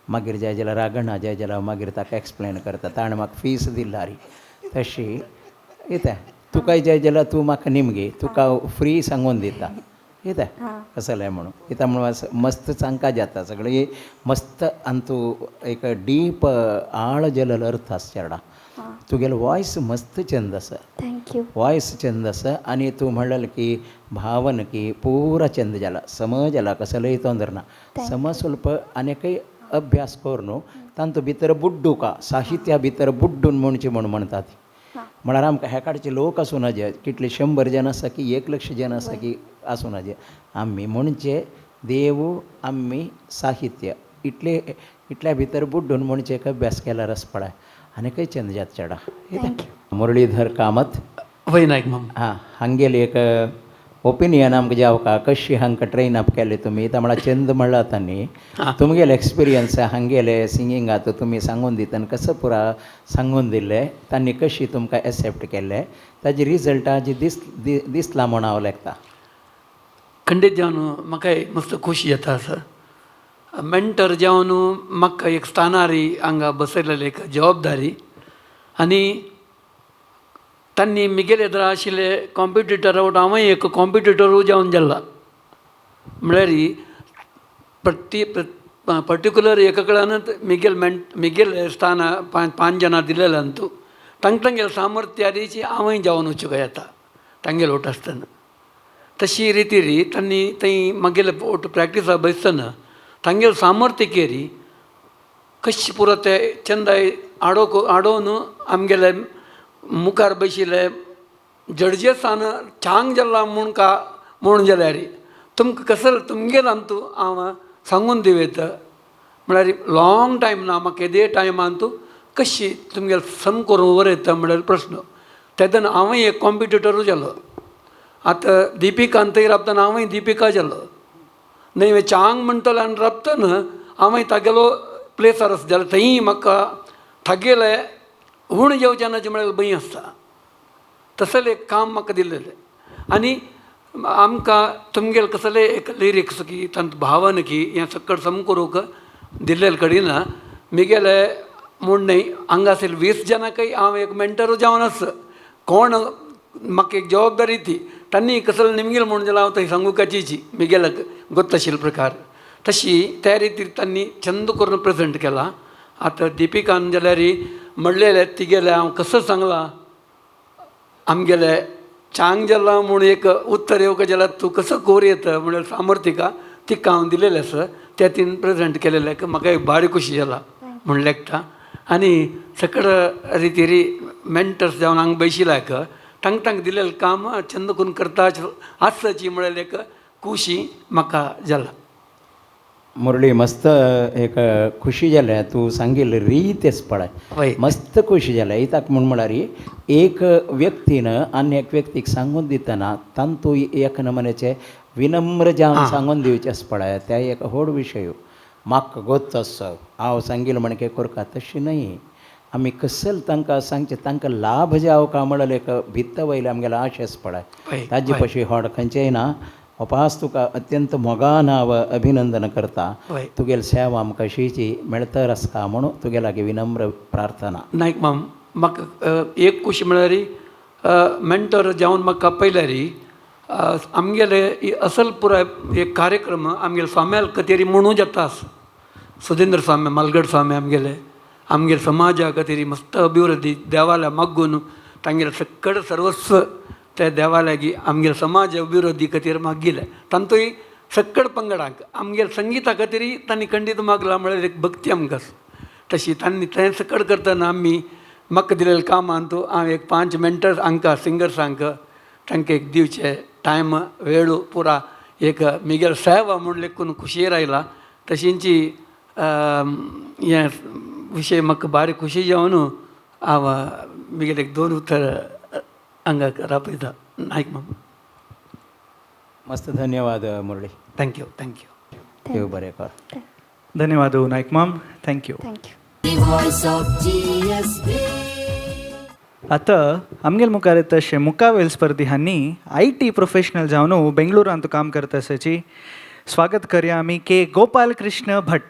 मागीर जाय जाल्यार रागणा जाय जाल्यार मागीर ताका एक्सप्लेन करता ताणें म्हाका फीस दिला री तशी येता तुकाय जाय जाल्यार तूं म्हाका निमगे तुका फ्री सांगून दिता येता कसलें म्हणून येता म्हणून मस्त सांगता जाता सगळें मस्त आनी तूं एक डीप आळ जाल्यार अर्थ आसा चेडा तुगेलो वॉयस मस्त चंद आसा थँक्यू वॉयस चंद आसा आनी तूं म्हणलें की भावन की पुरा चंद जाला समज जाला कसलेय तोंदर ना समज स्वल्प आनीकय अभ्यास कर न्हू तांतू भितर बुड्डूका साहित्या भितर बुड्डून म्हणचे म्हूण म्हणटात म्हळ्यार आमकां हे काडचे लोक आसूं नजे कितले 100 जन आसा की 1,00,000 जन आसा की आसूं नजे आमी म्हणचे देव आमी साहित्य इतल्या भितर बुड्डून म्हणचे एक अभ्यास केल्यार आस पळय आनी खंय चंद जात चेडा मुरलीधर कामत वय नायक माम हां हांगेली एक ओपिनियन आमकां जावका कशी हांकां ट्रेन अप केले तुमी ता म्हळ्यार चंद म्हणला तांणी तुमगेले एक्सपिरियन्स हांगेले सिंगिंगात तुमी सांगून दिता आनी कसो पुरा सांगून दिले तांणी कशी तुमकां एक्सेप्ट केले ताजे रिजल्ट आज दिसला म्हूण हांव लेखता खंडीत जावन म्हाका मस्त खोशी येता सर मेंटर जावन म्हाका एक स्थानारी हांगा बसयलेली एक जबाबदारी आनी तांणी मिगेले जर आशिल्ले कॉम्पिटिटर हांवूय एक कॉम्पिटिटरू जावन गेल्ला म्हळ्यार पर्टिक्युलर एका कडेन मिगेल स्थान 5 जाणां दिलेल्यान तूं तांगेले सामर्थ्याची हांवूय जावन वचूंक येता तांगेले ओट आसतना तशी रितीरी तांणी थंय मागेले ओट प्रॅक्टिसा बसतना तांगेले सामर्थ्य केरी कशें पुरो ते चंदाय आडोवन आमगेले मुखार बशिल्ले जडजेसान चांग जाल्ला म्हूण जाल्यार तुमकां कसो तुमगेलो तूं हांव सांगून दिवयता म्हळ्यार लाँग टायम ना म्हाका एदे टायमान तूं कशी तुमगेलो सम करून वरयता म्हळ्यार प्रश्न तेदन हांवूय एक कॉम्पिटिटरू जालो आतां दिपिकान थंय राबतना हांवूय दिपिका जालो न्हय चांग म्हणटलो आनी राबतना हांवूय तागेलो प्लेसार आसा जाल्यार थंय म्हाका थागेले उण जेवच्यानाचें म्हळ्यार भंय आसता तसलें एक काम म्हाका दिल्लें आनी आमकां तुमगेले कसले एक लिरिक्स की तांत भावन की हें सकट सम करूंक दिल्लेले कडिना मिगेले म्हूण न्हय हांगा आशिल्ले 20 जनांकय हांव एक मेंटर जावन आसा कोण म्हाका एक जबाबदारी ती तांणी कसले निमगेल म्हूण जाल्यार हांव थंय सांगूकाची मिगेले गोत्त आशिल्ले प्रकार तशी त्या रितीर तांणी छंद करून प्रेजेंट केला आतां दिपिकान जाल्यार म्हणलेले तिगेले हांव कसो सांगला आमगेले चांग जाल्ला म्हूण एक उत्तर येवंक जाल्यार तूं कसो कोर येता म्हळ्यार सामर्थ्यिका तिका हांव दिलेलें आसा त्या तीन प्रेजेंट केलेलें म्हाका एक भारी खुशी जाला म्हूण लेखता आनी सकड रितीरी मेंटर्स जावन हांगा बशिल्ल्याक तांकां दिलेलें काम छंद करून करता आसची म्हळ्यार एक खुशी म्हाका जाला मुरली मस्त एक खुशी जाल्या तूं सांगिल्ली रीत आस पळय मस्त खुशी जाल्या इताक म्हळ्यार एक व्यक्तीन आनी एक व्यक्तीक सांगून दितना तांतू एक नमुन्याचे विनम्र जावन सांगून दिवचें आस पळय ते एक व्हड विशय म्हाका गोत आसा हांव सांगिल्लें म्हणके करता तशी न्हय आमी कसल तांकां सांगचें तांकां लाभ जावका म्हळ्यार एक भित्त वयले आमगेले आश आस पळय ताजे पशी व्हड खंयचेय ना वपास तुका अत्यंत मोगान हांव अभिनंदन करता तुगेली सेवा आमकां अशीची मेळतर आसता म्हणून तुगे लागीं विनम्र प्रार्थना नायक माम म्हाका एक खुशी म्हळ्यार मेंटर जावन म्हाका पयल्यार आमगेले असल पुराय एक कार्यक्रम आमगेले स्वाम्याल कचेरी म्हणून जाता सुधींद्र स्वामी मालगड स्वामी आमगेले समाजा खातीर मस्त अभिवृद्धी देवाल्या मागून तांगेले सकड सर्वस्व त्या देवाल्यागी आमगेले समाज अभिवृद्धी खातीर मागिल्ले तांतूय सकड पंगडाक आमगेले संगीता खातीर तांणी खंडीत मागला म्हळ्यार एक भक्ती आमकां तशी तांणी तें सकड करतना आमी म्हाका दिलेलें कामान तूं हांव एक 5 मेंटर्स हांकां सिंगर्सांक तांकां एक दिवचे टायम वेळ पुरा एक मिगेल सेवा म्हूण लेखून खुशयेर आयला तशींची हे विशय म्हाका भारी खुशी जावन हांव मिगेले एक 2 उतर हांगा रापयता नायक माम मस्त धन्यवाद मुरली थँक्यू देव बरें कर धन्यवाद Nayak ma'am thank you The voice of GSB. आता आमगेल मुखार येता तशें मुखावेल स्पर्धी हांनी IT प्रोफेशनल जावन बेंगळुरांत काम करता आसाची स्वागत करया आमी के गोपाल कृष्ण भट.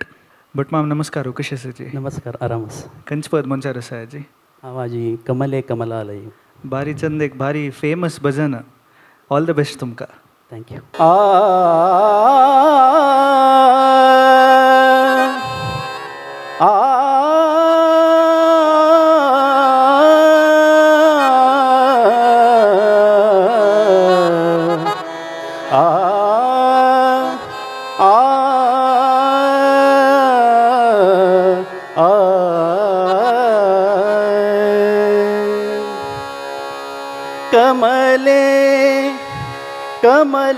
भट माम नमस्कार, कशें आसाची? नमस्कार, आरामस. खंयचे पद मनशार आसा हाजी? आवाजी कमले कमलालय. भारी चंद, एक भारी फेमस भजन. ऑल द बेस्ट तुमकां. थँक्यू. कमले कमलालये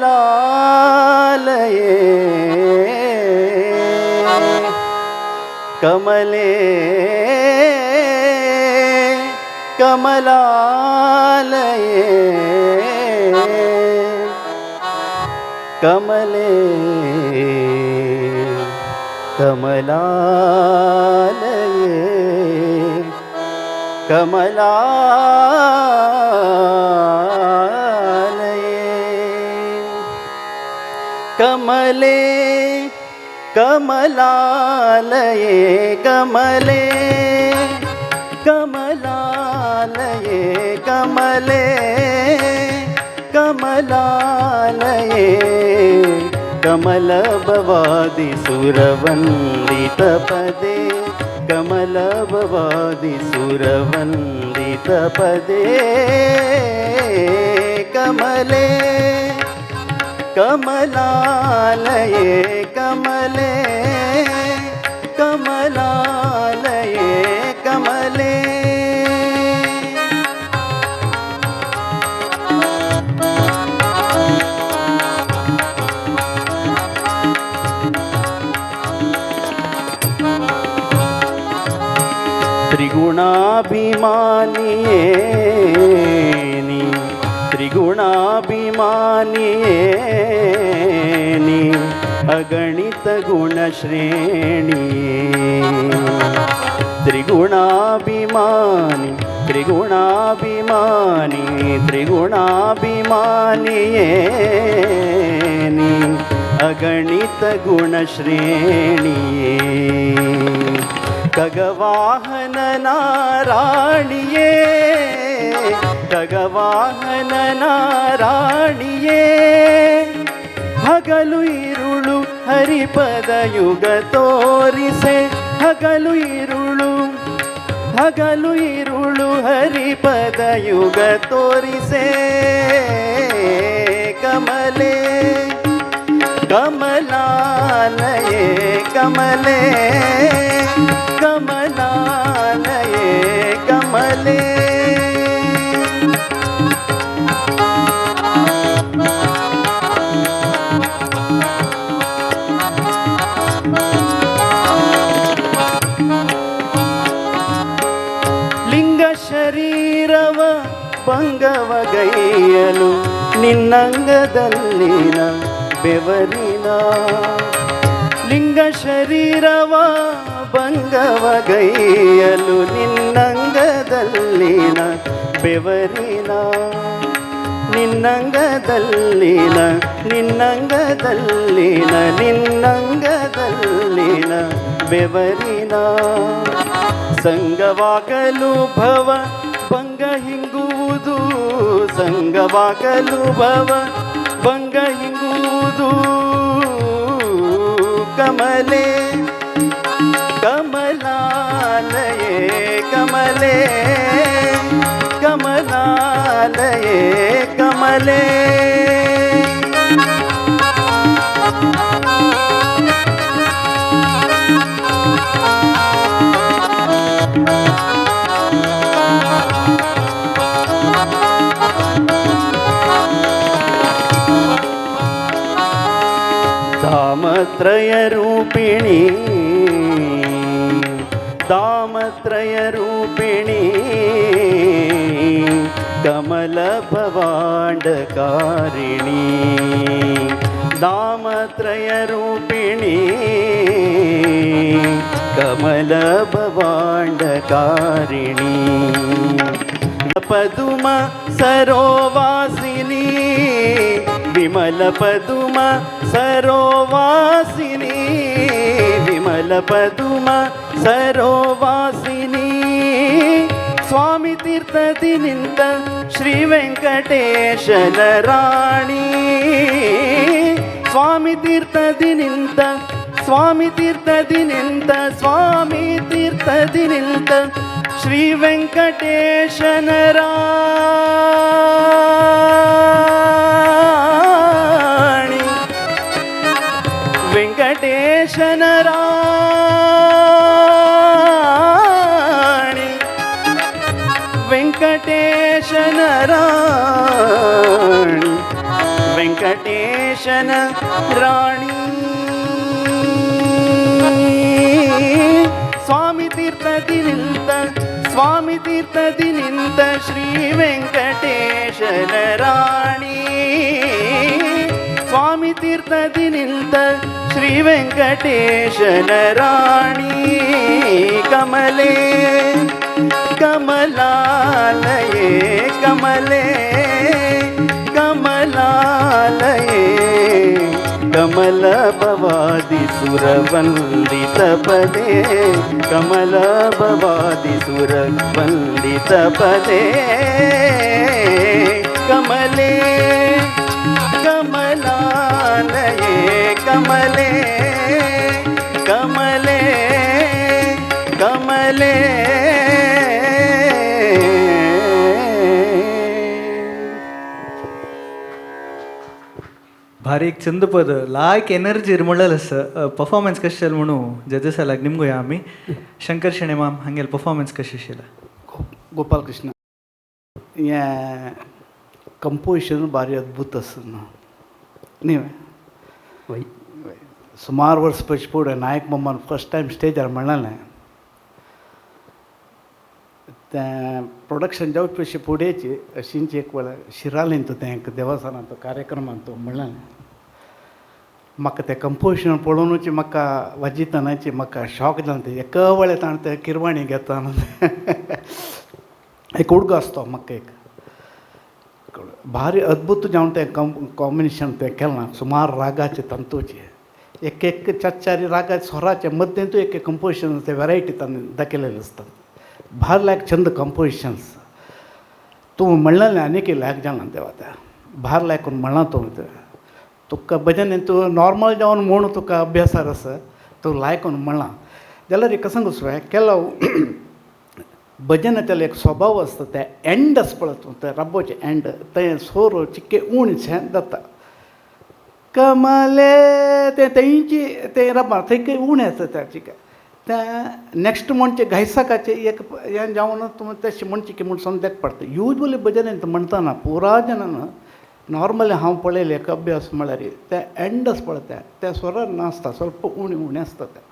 कमले कमलालये कमले कमलालये कमले कमलालये कमले कमलालये कमले कमलालये कमलभवादि सुरवन्दितपदे कमलभवादि सुरवन्दितपदे कमले कमलालये कमले कमलालये कमले त्रिगुणाभिमानियेनि त्रिगुणाभिमानियेनि अगणित गुणश्रेणी त्रिगुणाभिमानि त्रिगुणाभिमानि त्रिगुणाभिमानियेनि अगणित गुणश्रेणी खगवाहन नारायणिये ಖಗವಾಹನ ನಾರಾಯಣಿಯೇ ಹಗಲು ಇರುಳು ಹರಿಪದ ಯುಗ ತೋರಿಸೆ ಹಗಲು ಇರುಳು ಹರಿಪದ ಯುಗ ತೋರಿಸೆ ಕಮಲೆ ಕಮಲಾಲಯೇ ಕಮಲೆ ಕಮಲಾಲಯೇ ಕಮಲೆ ಲಿಂಗ ಶರೀರವ ಭಂಗವಗೈಯಲು ನಿನ್ನಂಗದಲ್ಲಿನ ಬೆವರಿನ ಲಿಂಗ ಶರೀರವ ಭಂಗವಗೈಯಲು ನಿನ್ನಂಗದಲ್ಲಿನ ಬೆವರಿನ ನಿನ್ನಂಗದಲ್ಲಿನ ನಿನ್ನಂಗದಲ್ಲಿನ ನಿನ್ನಂಗದಲ್ಲಿನ ಬೆವರಿನ ಸಂಗವಾಗಲು ಭವ ಭಂಗ ಹಿಂಗುವುದು ಸಂಗವಾಗಲು ಭವ ಭಂಗ ಹಿಂಗುವುದು ಕಮಲೆ ಕಮಲಾಲಯೇ ಕಮಲೆ ಕಮಲಾಲಯೇ ಕಮಲೆ धामत्रय रूपिणी दामत्रय रूपिणी कमल भवांडकारिणी दामत्रय रूपिणी कमल भवांडकारिणी पदुम सरोवासिनी विमल पदुम सरोवासिनी विमल पदुम सरोवासिनी स्वामी तीर्थदि निंत श्री वेंकटेशन राणी स्वामी तीर्थदि निंत स्वामी तीर्थदि निंत स्वामी तीर्थदि निंत श्री वेंकटेशन राणी वेंकटेशन राणी वेंकटेशन राणी वेंकटेशन राणी स्वामी तीर्थदि निंत स्वामी तीर्थदि निंत श्री वेंकटेशन राणी स्वामी तीर्थदि निंत श्री वेंकटेशन राणी कमले कमलालये कमले कमलालये कमल भवादि सुरवंदित पदे कमल भवादि सुरवंदित पदे कमले कमलालये कमले कमले कमले भारी एक छंदपद लायक एनर्जी म्हणलेलं असं परफॉर्मन्स कशें जालें म्हणू जजेसालाक निमगोया आमी शंकर शेणे माम हांगेल परफॉर्मन्स कशें आशिल्लें गोपाल कृष्ण हें कंपोजिशन भारी अद्भुत आसा न्ही वय सुमार वर्स पयस फुडें नायक मम्मान फर्स्ट टायम स्टेजार म्हणलें तें प्रोडक्शन जावचे पयशे फुडेंची अशींची एक वेळ शिरालें तूं तें देवस्थानांत कार्यक्रमांत तूं म्हणलें म्हाका तें कंपोजिशन पळोवनूच म्हाका वाजितनाची म्हाका शॉक जालें तें एका वेळेर ताणें तें किरवाणी घेता एक उडगो आसतो म्हाका एक भारी अद्भुत जावन तें कॉम्बिनेशन तें केलां सुमार रागाचे तंतूचे एक एक चार रागा स्वराचे मध्येंतू एक कंपोजिशन ते वेरायटी ताणें दाखयलेले आसतात भार लायक छंद कंपोजिशन्स तूं म्हणलेलें आनीक लायक जालां देवा त्या भार लायकून म्हणलां तूं तुका भजन तूं नॉर्मल जावन म्हूण तुका अभ्यासार आसा तूं लायकून म्हणलां जाल्यार एक सांगू सुवाय केलो भजनाचें एक स्वभाव आसता ते एंड आसा पळय तूं ते रब्बोचे एंड तें सोर चिक्के उणशें जाता कमले तें तेंची तें रब्बार थंय उणें आसा त्या चिके तें नेक्स्ट म्हणचे घायसाकाचे एक हें जावन तूं तशें म्हणचे की म्हूण समजूंक पडटा युजली भजन म्हणटाना पुरा जनान नॉर्मली हांव पळयलें एक अभ्यास म्हळ्यार तें एंड आसा पळय तें स्वरार नासता स्वल्प उणें आसता तें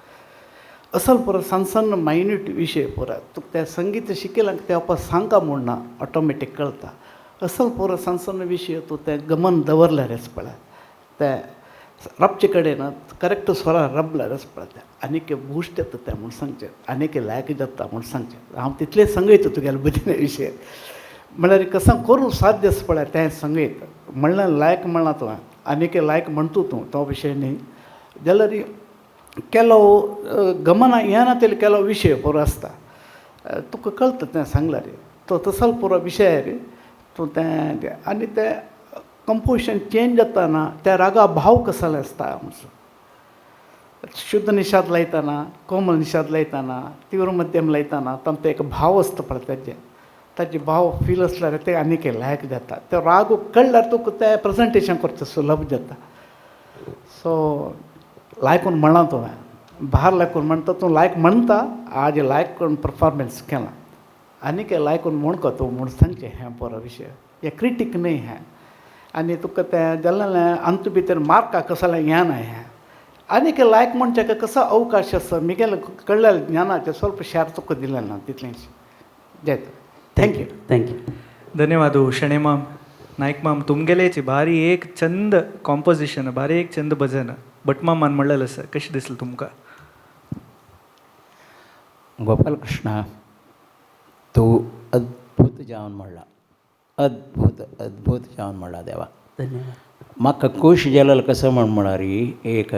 असल पुरो सಣ್ಣ सಣ್ಣ मायन्यूट विशय पुरो तुका तें संगीत शिकयलां तें आपा सांगता म्हूण ना ऑटोमॅटीक कळटा असल पुरो सಣ್ಣ सಣ್ಣ विशय तूं तें गमन दवरल्यार आसा पळय तें रबचे कडेन करेक्ट स्वरा रबल्यार आसा पळय तें आनीक बूस्ट येता तें म्हूण सांगचें आनीक लायक जाता म्हूण सांगचें हांव तितलें संगयता तुगेल्या भजने विशय म्हळ्यार कसं करूं साध्य आसा पळय तें संगीत म्हणलें लायक म्हणलां तुवें आनीक लायक म्हणटा तूं तो विशय न्ही जाल्यार ಕೆಲವು ಗಮನ ಏನಾತೇಳಿ ಕೆಲವು ವಿಷಯ ಪೂರ ಆಸ್ತಾ तुका कळटा तें सांगल्यार तो तसल पुरो विशय रे तूं तें आनी तें कंपोजिशन चेंज जाताना त्या रागा भाव कसले आसता आमचो शुद्ध निषाद लायतना कोमल निषाद लायतना तीव्र मध्यम लायतना तांचो एक भाव आसता पळय ताचे भाव फील आसल्यार ते आनीक लायक जाता ते राग कळल्यार तुका तें प्रेजेंटेशन करचें सुलभ जाता सो लायकून म्हणलां तुवें भार लायकून म्हणटा तूं लायक म्हणटा आज लायक करून परफॉर्मन्स केलां आनीक लायकून म्हणको तूं म्हूण सांगचें हें पुरो विशय हें क्रिटीक न्ही हें आनी तुका तें जाल्लें अंत भितर मार्का कसलें ज्ञान हें आनीक लायक म्हणचे कसो अवकाश आसा मिगेल कळलेल्या ज्ञानाचें स्वल्प शेअर तुका दिलें ना तितलेंच जय थँक्यू थँक्यू धन्यवाद शेणे माम नायक माम तुमगेलेची भारी एक छंद कॉम्पोजिशन भारी एक छंद भजन भटमामान म्हणलेलें आसा कशें दिसलें तुमकां गोपाल कृष्णा तूं अद्भुत जावन म्हणला, अद्भुत अद्भुत जावन म्हणला देवा. धन्यवाद. म्हाका खूश जालें कसं म्हणारी एक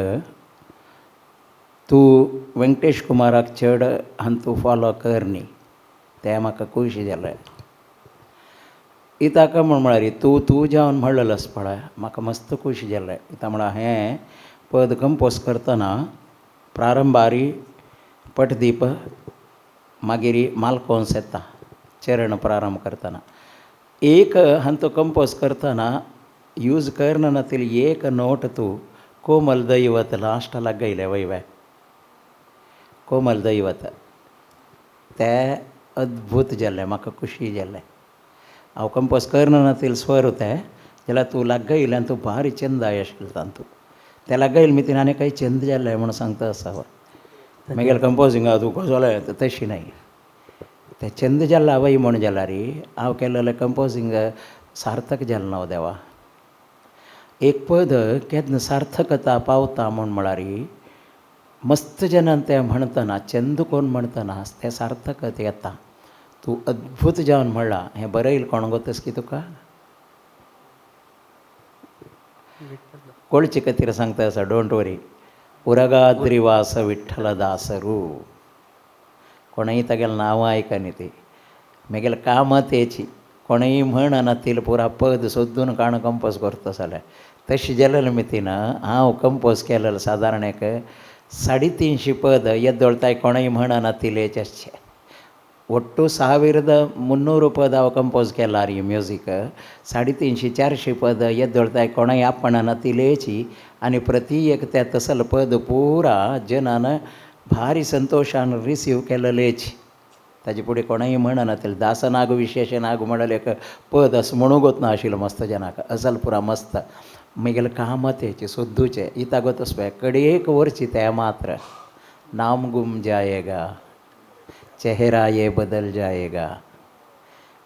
तूं वेंकटेश कुमाराक चड आनी तूं फॉलो कर न्ही, तें म्हाका खूश जालें. ताका म्हणारी तूं जावन म्हणलेलोस पळय, म्हाका मस्त खूश जालें. कित्याक म्हळ्यार हें पद कंपोज करतना प्रारंभारी पटदीप, मागीर मालकोंस येता चरण प्रारंभ करतना. एक हांतो कंपोज करतना यूज करना एक नोट तूं कोमल दैवत लास्टाला गयलें वयवे, कोमल दैवत तें अद्भुत जालें, म्हाका खुशी जालें. हांव कंपोज करना स्वर ते जाल्यार तूं लागयलें आनी तूं भारी चंद आशिल्लो तातूंत. तें लागयलें मितीन आनी काही चंद जालें म्हणून सांगता आसा. मागीर कंपोजिंगा तूं कसोलें तशी न्हय, तें चंद जाल्ला वय म्हण जाल्यार हांव केल्लें कंपोजींग सार्थक जालें न्हय देवा. एक पद केन्ना सार्थकता पावता म्हळ्यार मस्त जनान तें म्हणटना चंद कोण म्हणटना तें सार्थकत येता. तूं अद्भुत जावन म्हणलां हें बरयलें कोण गोतस की तुका कोळचे खातीर सांगता आसा. डोंट वरी, उरगाद्रिवास विठ्ठल दासरू. कोणय तागेलें नांवां आयकनी ती मागेलें कामां तेची. कोणय म्हणना ती पुरा पद सोदून काण कंपोज करता जाल्यार तशें जालेलें मितीन हांव कंपोज केलेलें सादारण एक 350 पद येद्दोळताय कोणय म्हणना तिलेचे अशें. ಒಟ್ಟು 1300 ಪದ ಹಾವು ಕಂಪೋಸ್ ಕೆಲ್ಲ ರೀ ಮ್ಯೂಸಿಕ್. 350-400 पद येद्दोळताय कोणाय आपणान तिलेची आनी प्रती एक त्या तसल पद पुरा जनान भारी संतोशान रिसीव केलेलेची. ताजे फुडें कोणाय म्हणना ते दासनाग विशेशनाग म्हणलें एक पद असं म्हणूंकच ना आशिल्लो मस्त जनाक. असल पुरा मस्त मागीर कामतेचे सोद्दूचे इतागोत पळय कडेक वरची ते मात्र नाम गुम जाएगा, चेहरा ये बदल जाएगा,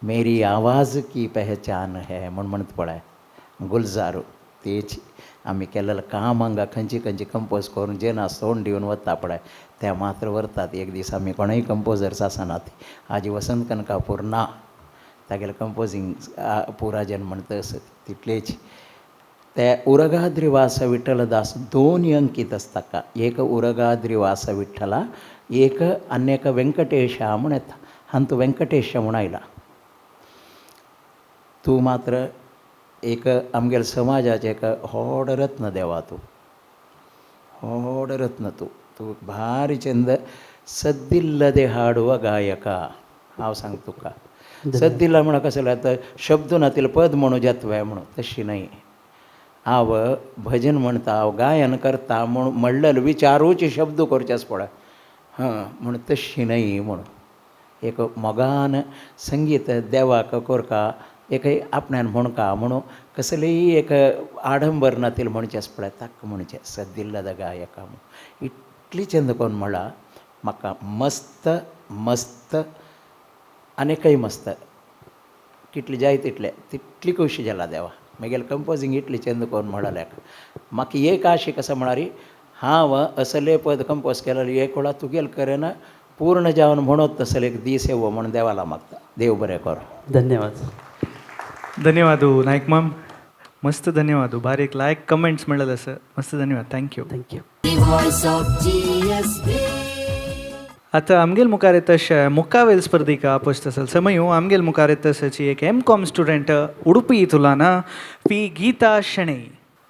मेरी आवाज़ की पहचान है म्हण म्हणत पळय गुलजारू. तेची आमी केलेलें काम हांगा खंयची खंयची कंपोज करून जेन्ना सोंड दिवन वता पळय ते मात्र व्हरतात. एक दीस आमी कोणूय कंपोजर्स आसनात. हाजी वसंत कनकापूर ना, तागेलें कंपोजींग पुरा जेन्ना म्हणटस तितलेच. ते उरगाद्रिवास विठ्ठलदास 2 अंकीत आसता. एक उरगाद्रिवास विठ्ठला, एक अन्यक व्यंकटेश म्हण येता. हांतू व्यंकटेश म्हूण आयला. तूं मात्र एक आमगेल्या समाजाचें एक व्हड रत्न देवा. तूं व्हड रत्न. तूं भारी चंद सद्दिल्लदे हाडुव गायका. हांव सांग तुका सद्दिल्ला म्हण कशें जाता शब्द नातील पद म्हणू जेतवे म्हणून तशी न्हय. हांव भजन म्हणटा, हांव गायन करता म्हूण म्हणलेलो विचारूच शब्द करचेच पळय म्हूण तशी न्हय. म्हणून एक मोगान संगीत देवाक कोरका एक आपणान म्हणका म्हणून कसलीय एक आडंबर नातील म्हणचेच पळय ताका म्हणचें सद्दिल्लद गायका म्हणून. इतली चंद कोण म्हणला म्हाका मस्त मस्त आनीकय मस्त कितली जाय तितली खुशी जाला देवा. मागीर कंपोजींग इतली चंद कोण म्हणल्याक म्हाका एक आशी कसं म्हणारी हांव असले पद कंपोज केलेले एक वेळा तुगेल करेन पूर्ण जावन म्हणत तसले एक दीस येवो म्हणून देवाला मागता. देव बरें कर. धन्यवाद. धन्यवाद नायक मॅम. मस्त धन्यवाद. भारी एक लायक कमेंट्स म्हणलेलं असं मस्त. धन्यवाद. Thank you. Thank you. The voice of GSB. आता आमगेल मुखार येतश मुक्कावेल स्पर्धिका आपोस्तसल समयू आमगेल मुखार येतसची एक एम.कॉम स्टुडंट उडुपी तुलाना पी गीता शणै.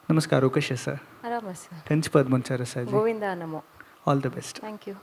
नमस्कार. कशें सर? आराम आसा. खंयचे पद म्हणच्यार आसा? गोविंदा नमो. All the best. थँक्यू.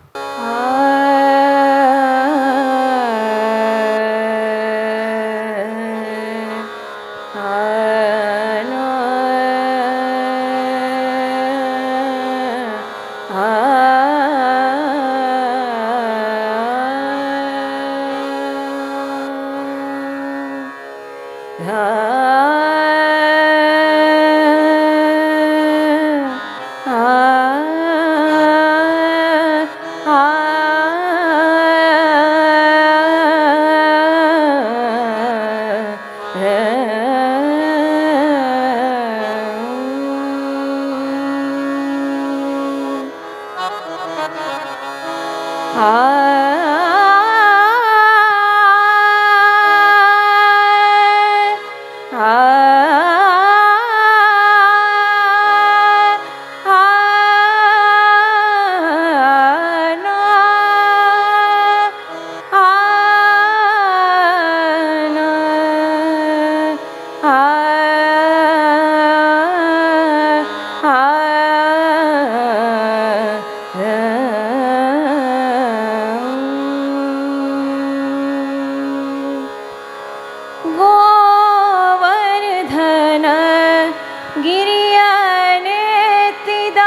ಗಿರಿಯನೆತ್ತಿದ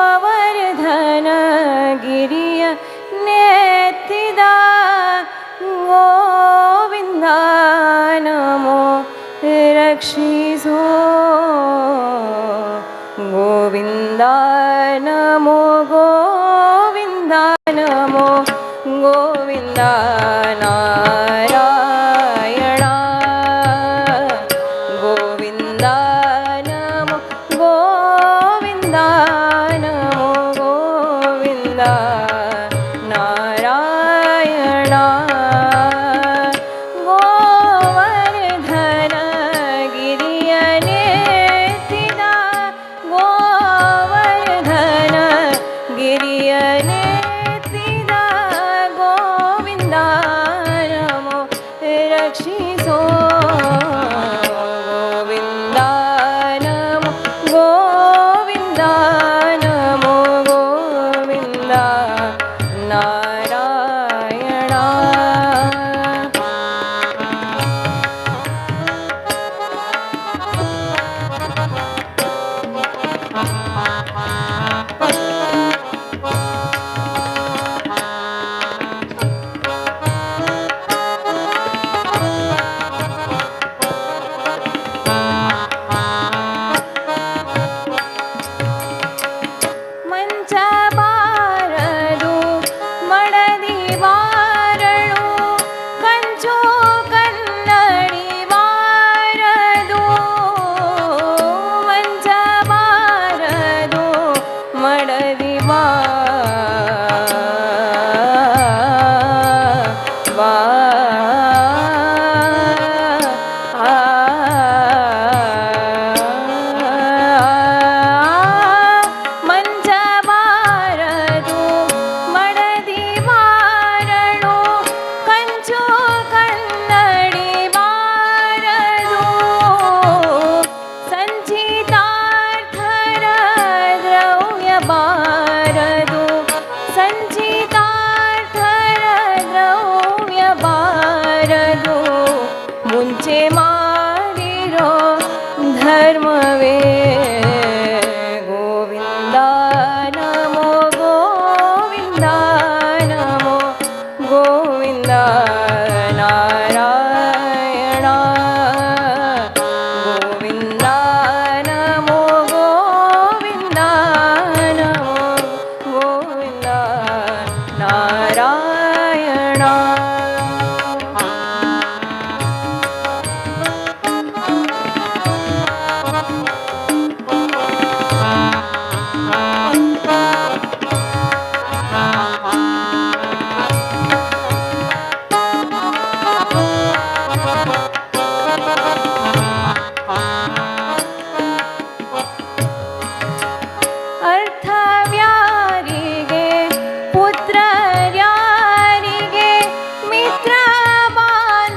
ಗೋವರ್ಧನ ಗಿರಿಯ ನೆತ್ತಿದ ಗೋವಿಂದ ನಮೋ ರಕ್ಷಿಸೋ ಗೋವಿಂದ ನಮೋ ಗೋವಿಂದ ನಮೋ ಗೋವಿಂದ ನಾರಾಯಣ ಗೋವಿಂದ ನಮೋ ಗೋವಿಂದ ನಮೋ ಗೋವಿಂದ ನಾರಾಯಣ ಗೋವರ್ಧನ ಗಿರಿಯನೆತ್ತಿದ ಗೋವರ್ಧನ ಗಿರಿಯನೆತ್ತಿದ ಗೋವಿಂದ ನಮೋ ರಕ್ಷಿಸೋ ಗೋವಿಂದ ನಮೋ ಗೋವಿಂದ ನಮೋ ಗೋವಿಂದ ನಾರಾಯಣ ಮಂಚ ಬಾರದು ಮಡದಿ ಬಾರಳು ಕಂಚು ಕನ್ನಡಿ ಬಾರದು ಮಂಚ ಬಾರದು ಮಡದಿ ಮಂಚ ಬಾರದು ಮಡದಿ ಬಾರಳು ಕಂಚು ಕನ್ನಡಿ ಬಾರದು ಸಂಚಿತಾರ್ಥರ ದ್ರವ್ಯ ಬಾರದು ಸಂಚಿತಾರ್ಥರ ದ್ರವ್ಯ ಬಾರದು ಮುಂಚೆ ಮಾಡಿರೋ ಧರ್ಮವೇ ಗೋವಿಂದ ನಮೋ ಗೋವಿಂದ ನಮೋ ಗೋವಿಂದ ನಾರಾಯಣ ಗೋವಿಂದ ನಮೋ ಗೋವಿಂದ ನಮೋ ಗೋವಿಂದ ನಾರಾಯಣ ಅರ್ಥವ್ಯಾರಿಗೆ ಪುತ್ರರ್ಯಾರಿಗೆ ಮಿತ್ರ ಬಾಂಧವರ್ಯಾರಿಗೆ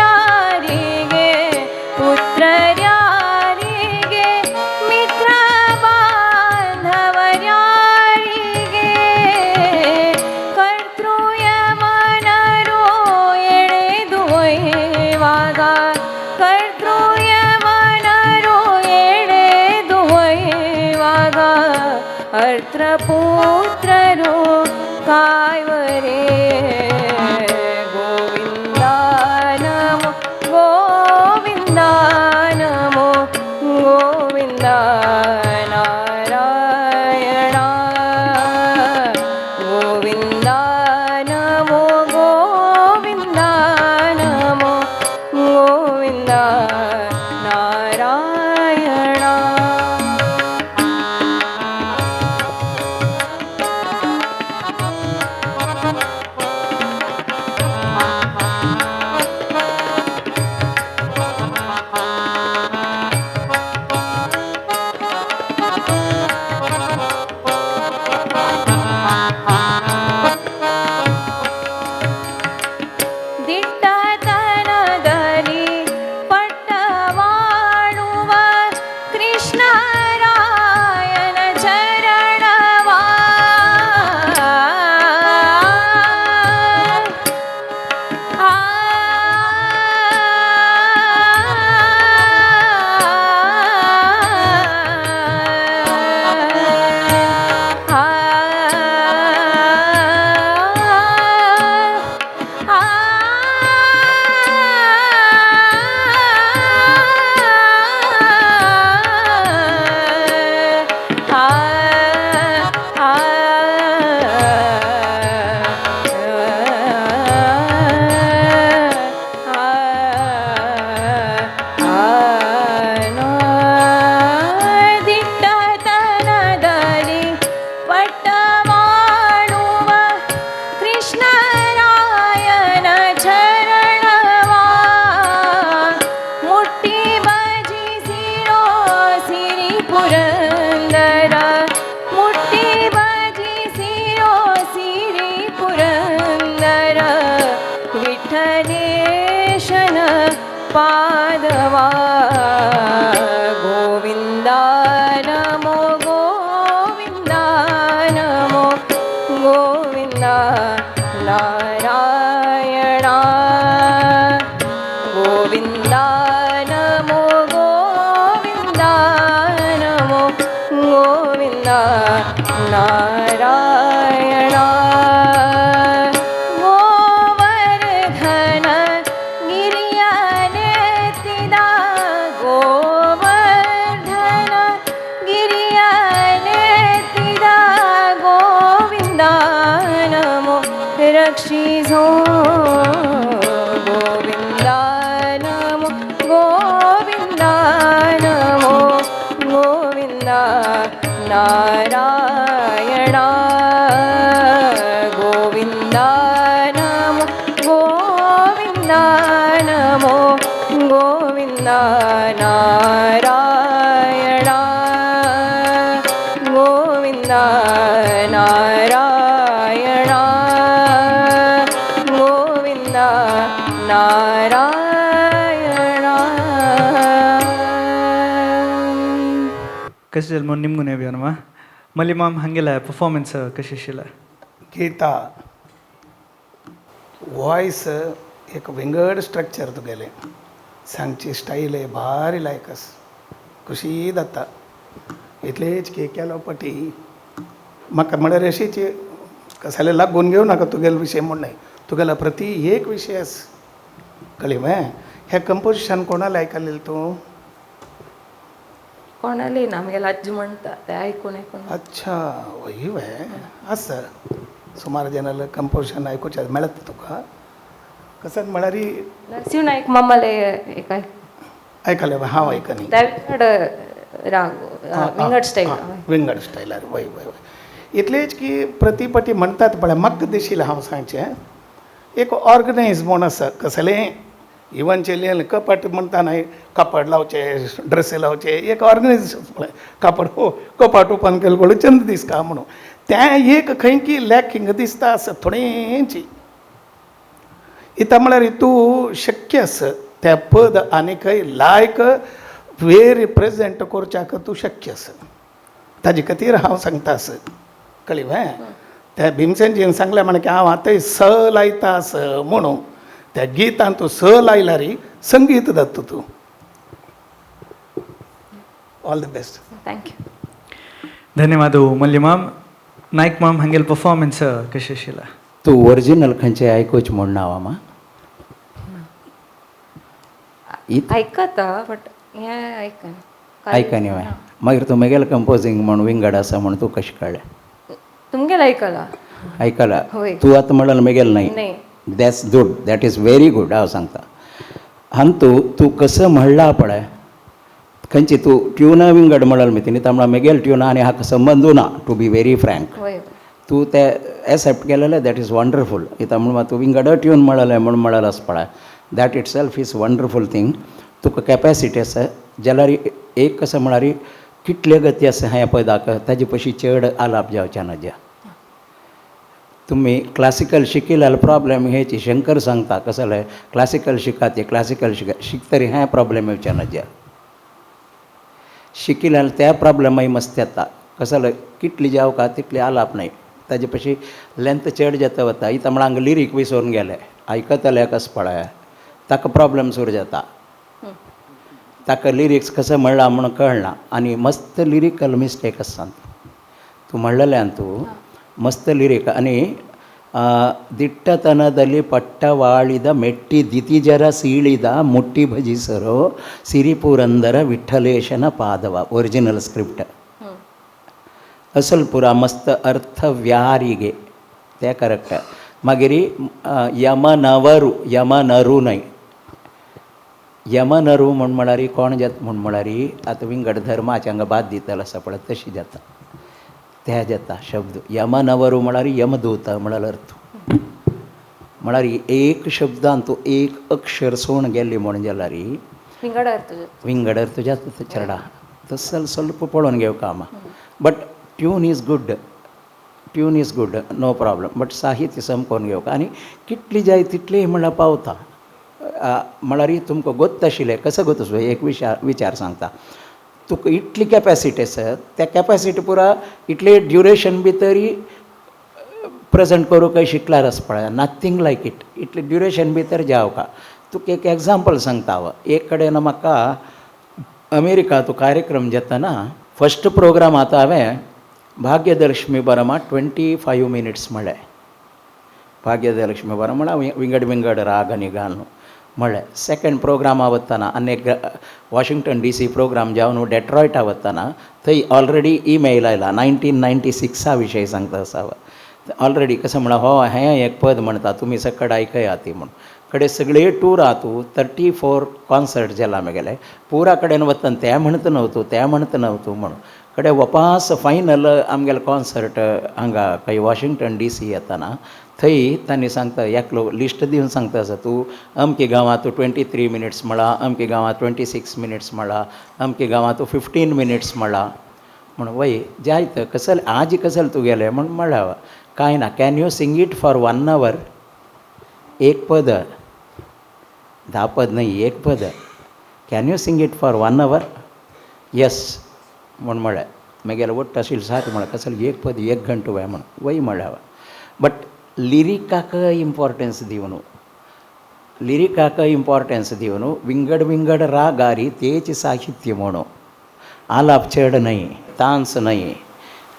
ಅರ್ಥವ್ಯಾರಿಗೆ ಪುತ್ರರ್ಯಾರಿಗೆ ಮಿತ್ರ ಬಾಂಧವರ್ಯಾರಿಗೆ ಕರ್ತೃಯಮನರು ಎಳೆದು ಒಯ್ಯುವಾಗ ಕರ್ತೃಯಮನರು ಎಳೆದು ಒಯ್ಯುವಾಗ ಅರ್ತ್ರಪುತ್ರರು ಕಾಯುವರೇ ಗೋವಿಂದ ನಮೋ ಗೋವಿಂದ ನಮೋ ಗೋವಿಂದ ನಾರಾಯಣ ಗೋವಿಂದ ನಮೋ ಗೋವಿಂದ ನಮೋ ಗೋವಿಂದ ನಾರಾಯಣ ಕೃಷ್ಣರಾಯನ ಚರಣವಾ पट्टवाळुव कृष्णरायन चरणवा मुट्टी बजी सिरो सिरी पुरंदर मुट्टी बजी सिरो सिरी पुरंदर विठ्ठलेशन पादवा गोविंदा नमो गोविंदा नमो गोविंदा नारायणा गोविंदा नमो गोविंदा नमो गोविंदा नारायणा गोवर्धन गिर्यानेतिदा गोवर्धन गिर्यानेतिदा गोविंदा नमो रक्षिसो गोविंदा नमो गोविंदा नमो गोविंदा नारायणा गोविंदा नमो गोविंदा नमो गोविंदा नारायणा गोविंदा नारायणा गोविंदा नारायणा ಕಸಿ ನಿಮ್ಗೂ ನೇವ್ಯಾನಮ್ಮ ಮಲ್ಲಿ ಮಾಮ್ ಹಂಗೆಲ್ಲ ಪರ್ಫಾರ್ಮೆನ್ಸ್ ಕಶಿಶಿಲ್ಲ गीता वॉयस एक विंगड स्ट्रक्चर तुगेलें सांगची स्टाईल आहे भारी लायकस खुशी जाता इतलेच की केलो पटी म्हाका म्हळ्यार अशीची कसाले लागून घेवं नाका तुगेलो विशय म्हण नाही तुगेला प्रती एक विशय आस कळ्ळी मॅ हे कंपोजिशन कोणाला आयकलें तूं कोणाले ना आमगेले आजी म्हणटा ते आयकून आयकून अच्छा वही वे आस सुमार जनाला कंपोजिशन आयकुचे मेळत तुका कसं म्हळ्यार नरसिंह नाईक मामाले एक आयकलें हांव आयकनी त्या राग विंगड स्टाईल विंगड स्टायलार वय वय वय इतलेच की प्रतिपटी म्हणटात पळय म्हाका दिशिल्लें हांव सांगचें एक ऑर्गनायज म्हूण आसा कसलें इवन चेल्यांक कपाट म्हणटा न्हय कापड लावचे ड्रेसी लावचे एक ऑर्गनायजेशन पळय कापड कपाट ओपन केलें पळय चंद दिसता म्हणून त्या एक खंय की लॅकिंग दिसता आसा थोडेंची इता म्हळ्यार तूं शक्य आसा त्या पद आनी खंय लायक वे रिप्रेझेंट करच्याक तूं शक्य आसा ताजे खातीर हांव सांगता आसा कळ्ळी हें त्या भीमसेनजीन सांगलें म्हण की हांव आतांय स लायता आसा म्हणून त्या गितान तूं स लायल्यार संगीत दत्त तूं ऑल द बेस्ट थँक्यू ಧನ್ಯವಾದ ಮಲ್ಲಿ ಮಾಮ್ ನಾಯ್ಕ್ ಮಾಮ್ ಹಂಗೆಲ್ಲ ಪರ್ಫಾರ್ಮೆನ್ಸ್ ಕಶಿಶಿಲ್ಲ तूं ओरिजिनल खंयचें आयकूच म्हूण नांव मा ऐकता बट हें ऐकन आयकनी वे मागीर तूं म्हगेलें कंपोजींग म्हूण विंगड आसा म्हूण तूं कशें कळ्ळें तुमगेले ऐकला आयकलां होय. तूं आतां म्हणलें म्हगेलें न्हय नाही that's good that is very good हांव सांगता आनी तूं कसं म्हणला पळय खंयची तूं ट्युना विंगड म्हणलें मी तिणी तांबडा म्हगेल ट्युना आनी हाका संबंदू ना टू बी व्हेरी फ्रँक होय तूं तें एक्सेप्ट केलेलें दॅट इज वंडरफूल इता म्हणून तूं विंगड ट्यून म्हणलें म्हूण म्हणलें आस पळय that it self is wonderful thing Tuka capacity आसा जाल्यार एक कसं म्हळ्यार कितले गती आसा हें पदाक ताजे पयशी चड आलाप जावचें नज्या तुम्ही क्लासिकल शिकी जाल्यार प्रॉब्लेम हेची शंकर सांगता कसं जालें क्लासिकल शिका ते क्लासिकल शिकतरी हें प्रॉब्लेम येवचें नज्या शिकी जाल्यार त्या प्रॉब्लेमाय मस्त येता कसं जालें कितली जावका तितली आलाप न्हय ताजे पयशी लेंथ चड जाता वता इता म्हळ्यार हांगा लिरीक विसरून गेले आयकतले कसं पळय ताका प्रॉब्लेम सुरू जाता ताका लिरिक्स कसं म्हणलां म्हणून कळना आनी मस्त लिरिकल मिस्टेक आसा तूं म्हणलेलें तूं मस्त लिरिक आनी ದಿಟ್ಟತನದಲ್ಲಿ ಪಟ್ಟವಾಳಿದ ಮೆಟ್ಟಿ ದಿತಿಜರ ಸೀಳಿದ ಮುಟ್ಟಿ ಭಜಿಸರೋ ಸಿರಿಪುರಂದರ ವಿಠ್ಠಲೇಶನ ಪಾದವ ಒರಿಜಿನಲ್ ಸ್ಕ್ರಿಪ್ಟ್ ಅಸಲ್ ಪುರ ಮಸ್ತ್ ಅರ್ಥ ವ್ಯಾರಿಗೆ ते करेक्ट मागीर यमनरू न्हय यमनरू म्हळ्यार कोण जाता म्हळ्यार आतां विंगड धर्माचे हांगा बाद दितलो आसा पळय तशी जाता त्या जाता शब्द यमनवरू म्हळ्यार यमदूत म्हळ्यार अर्थ म्हळ्यार एक शब्दान तूं एक अक्षर सोण गेल्ली म्हण जाल्यार विंगड अर्थ विंगड अर्थ जाता चरडा तसं ಸ್ವಲ್ಪ पळोवन घेवं कामा but tune is good no problem but साहित्य समकोवन घेवं आनी कितली जाय तितली म्हणल्यार पावता म्हळ्यार तुमकां गोत्त आशिल्लें कसो गोत एक विचार सांगता तुका इतली कॅपॅसिटी आसा त्या कॅपॅसिटी पुरा इतले ड्युरेशन भितरी प्रेजेंट करूंक शिकल्यार आसा पळय नथींग लायक इट इतले ड्युरेशन भितर जावका तुका एक एग्जाम्पल सांगता हांव एक कडेन म्हाका अमेरिका तो कार्यक्रम जातना फस्ट प्रोग्राम आतां हांवें भाग्यदलक्ष्मी बरमा 25 मिनिट्स म्हणलें भाग्यदलक्ष्मी बरम म्हळ्यार विंगड राग आनी गान म्हणलें सेकंड प्रोग्रामा वतना आनी एक वॉशिंग्टन DC प्रोग्राम जावन डेट्रॉयटा वतना थंय ऑलरेडी ईमेल आयला 1996 विशयी सांगता आसा ऑलरेडी कसं म्हणा हो हें एक पद म्हणटा तुमी सकड आयकया ती म्हण कडेन सगळे टूर आहातू 34 कॉन्सर्ट जाला आमगेले पुरा कडेन वतना तें म्हणता नव्हतू म्हण कडेन वपास फायनल आमगेले कॉन्सर्ट हांगा खंय वॉशिंग्टन DC येताना थंय तांणी सांगता एकलो लिस्ट दिवन सांगता आसा तूं अमके गांवां तूं 23 मिनिट्स म्हणला अमके गांवां 26 मिनिट्स म्हणला अमके गांवां तूं 15 मिनिट्स म्हणला म्हण वय जायत कसल आज कसल तूं गेलें म्हण म्हणल्या कांय ना can you sing it for 1 hour एक पद 10 पद न्हय एक पद can you sing it for 1 hour yes म्हण म्हळ्यार मागीर वट्ट आशिल्लें सारकें म्हळ्यार कसल एक पद 1 घंटो वय म्हण वय म्हळ्यार बट लिरिकाक इम्पॉर्टन्स दिवन विंगड रागारी तेच साहित्य म्हणू आलाप चढ नाही तांस नाही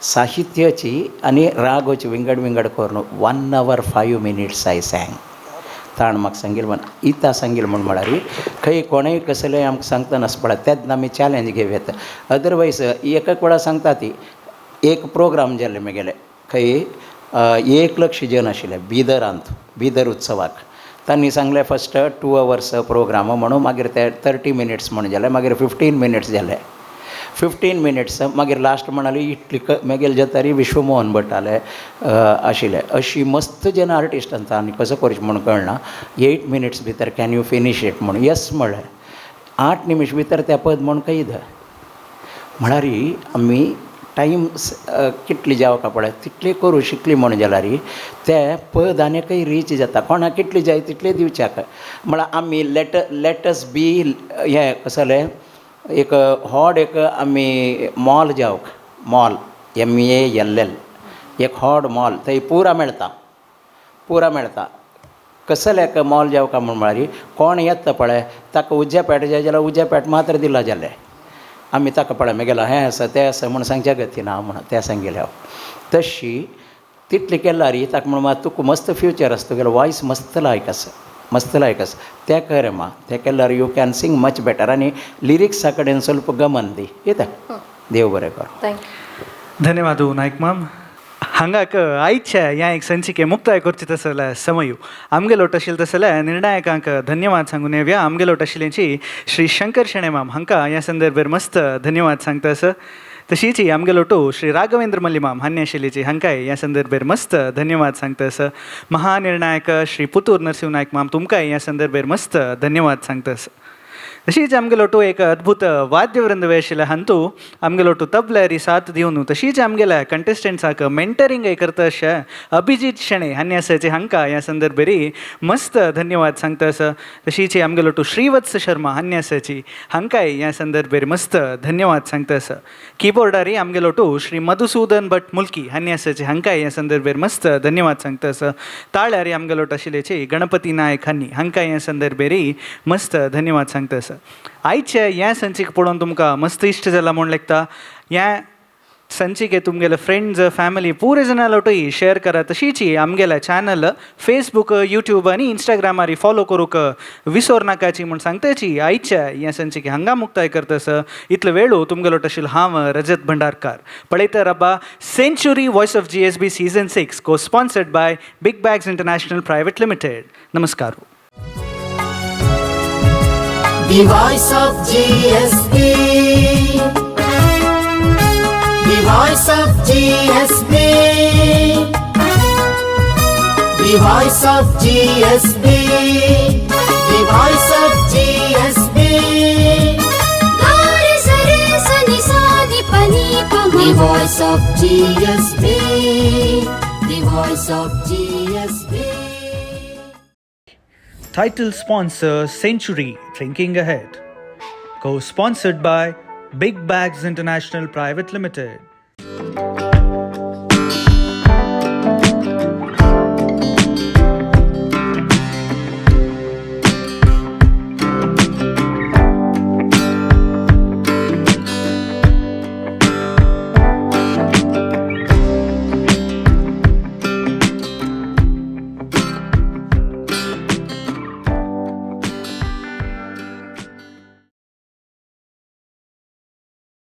साहित्याची आनी रागोची विंगड करून 1 hour 5 minutes आय सँग ताण म्हाका सांगिल्लें म्हण इता सांगिल्लें म्हळ्यार खंय कोणेंय कसलेंय आमकां सांगतना पळय तेच आमी चॅलेंज घेवया अदरवायज एक वेळा सांगता ती एक प्रोग्राम जाल्ले म्हगेले खंय 1 लाख जन आशिल्ले बिदर उत्सवाक तांणी सांगलें फस्ट 2 hours प्रोग्राम म्हणून मागीर ते 30 minutes म्हण जालें मागीर 15 minutes जाले 15 minutes मागीर लास्ट म्हणाली इटली मागीर जातारी विश्वमोहन भट्टाले आशिल्ले अशी मस्त जन आर्टिस्टांचा आनी कसो करचें म्हूण कळना 8 minutes भितर कॅन यू फिनीश इट म्हणून येस म्हणलें 8 निमिश भितर त्या पद म्हूण कैद म्हळ्यार आमी टायम कितली जावका पळय तितली करूं शिकली म्हण जाल्यार ते पद आनीकय रीच जाता कोणाक कितली जाय तितले दिवच्याक म्हळ्यार आमी लेटस बी हें कसलें एक व्हड एक आमी मॉल जावक मॉल MALL एक व्हड मॉल थंय पुरा मेळटा कसलें मॉल जावका म्हण म्हळ्यार कोण येता पळय ताका उज्या पेट जाय जाल्यार उज्या पेट मात्र दिला जालें आमी ताका पळय मागेलो हें आसा तें आसा म्हूण सांगच्या गती ना म्हण तें सांगिल्लें हांव तशी तितली केल्यार ताका म्हण तुका मस्त फ्युचर आसा तुगेलो वॉयस मस्त लायक आसा तें कर मा तें केल्यार you can sing much better आनी लिरिक्सा कडेन ಸ್ವಲ್ಪ गमन दी येता देव बरें कर थँक्यू धन्यवाद नायक माम हांगाक आयच्या ह्या एक संचिके मुक्ताय करची तसल्या समयू आमगेलोट आशिल्ले तसल्या निर्णायकांक धन्यवाद सांगून येवया आमगेलोट आशिल्ल्याची श्री शंकर शेणे माम हांकां ह्या संदर्भार मस्त धन्यवाद सांगता आसा तशीच आमगेलोटो श्री राघवेंद्र मल्ली माम हान्य आशिल्लीची हांकांय ह्या संदर्भार मस्त धन्यवाद सांगता आसा महानिर्णायक श्री पुतूर नरसिंह नायक माम तुमकांय ह्या संदर्भार मस्त धन्यवाद सांगता आसा तशीच आमगेलोटो एक अद्भुत वाद्यवृंद आशिल्ले हांतू आमगेलोटो तबल्यारी साथ दिवन तशीच आमगेल्या कंटेस्टंट्साक मेंटरिंगय करता अशे अभिजीत शेणे हान्य आसाचे हांकां ह्या संदर्भारी मस्त धन्यवाद सांगता आसा तशीच आमगेलोटो श्रीवत्स शर्मा हान्य आसाची हांकांय ह्या संदर्भार मस्त धन्यवाद सांगता आसा कीबोर्डारी आमगेलोटो श्री मधुसूदन भट मुल्की हान्य आसाचे हांकांय ह्या संदर्भार मस्त धन्यवाद सांगता आसा ताळ्यारी आमगेलोट आशिल्लेचे गणपती नायक हान्नी हांकांय ह्या संदर्भारी मस्त धन्यवाद सांगता आसा आयच्या ह्या संचीक पळोवन तुमकां मस्त इश्ट जाला म्हूण लागता ह्या संचिके तुमगेले फ्रेंड्स फॅमिली पुरे जाणां लोटूय शेअर करा तशीच आमगेल्या चॅनल फेसबुक यूट्यूब आनी इंस्टाग्रामार फॉलो करूंक विसर नाकाची म्हूण सांगताची आयच्या ह्या संचिके हांगा मुक्ताय करता आसा इतलो वेळू तुमगेलो आशिल्लो हांव रजत भंडारकार पळयता राबा century voice of GSB season 6 को sponsored by big bags international private Limited नमस्कार The voice of GSB. The voice of GSB. The voice of GSB. The voice of GSB. Gari sare sani sani pani pama. The voice of GSB. The voice of GSB. Title sponsor Century Thinking Ahead. Co-sponsored by Big Bags International Private Limited.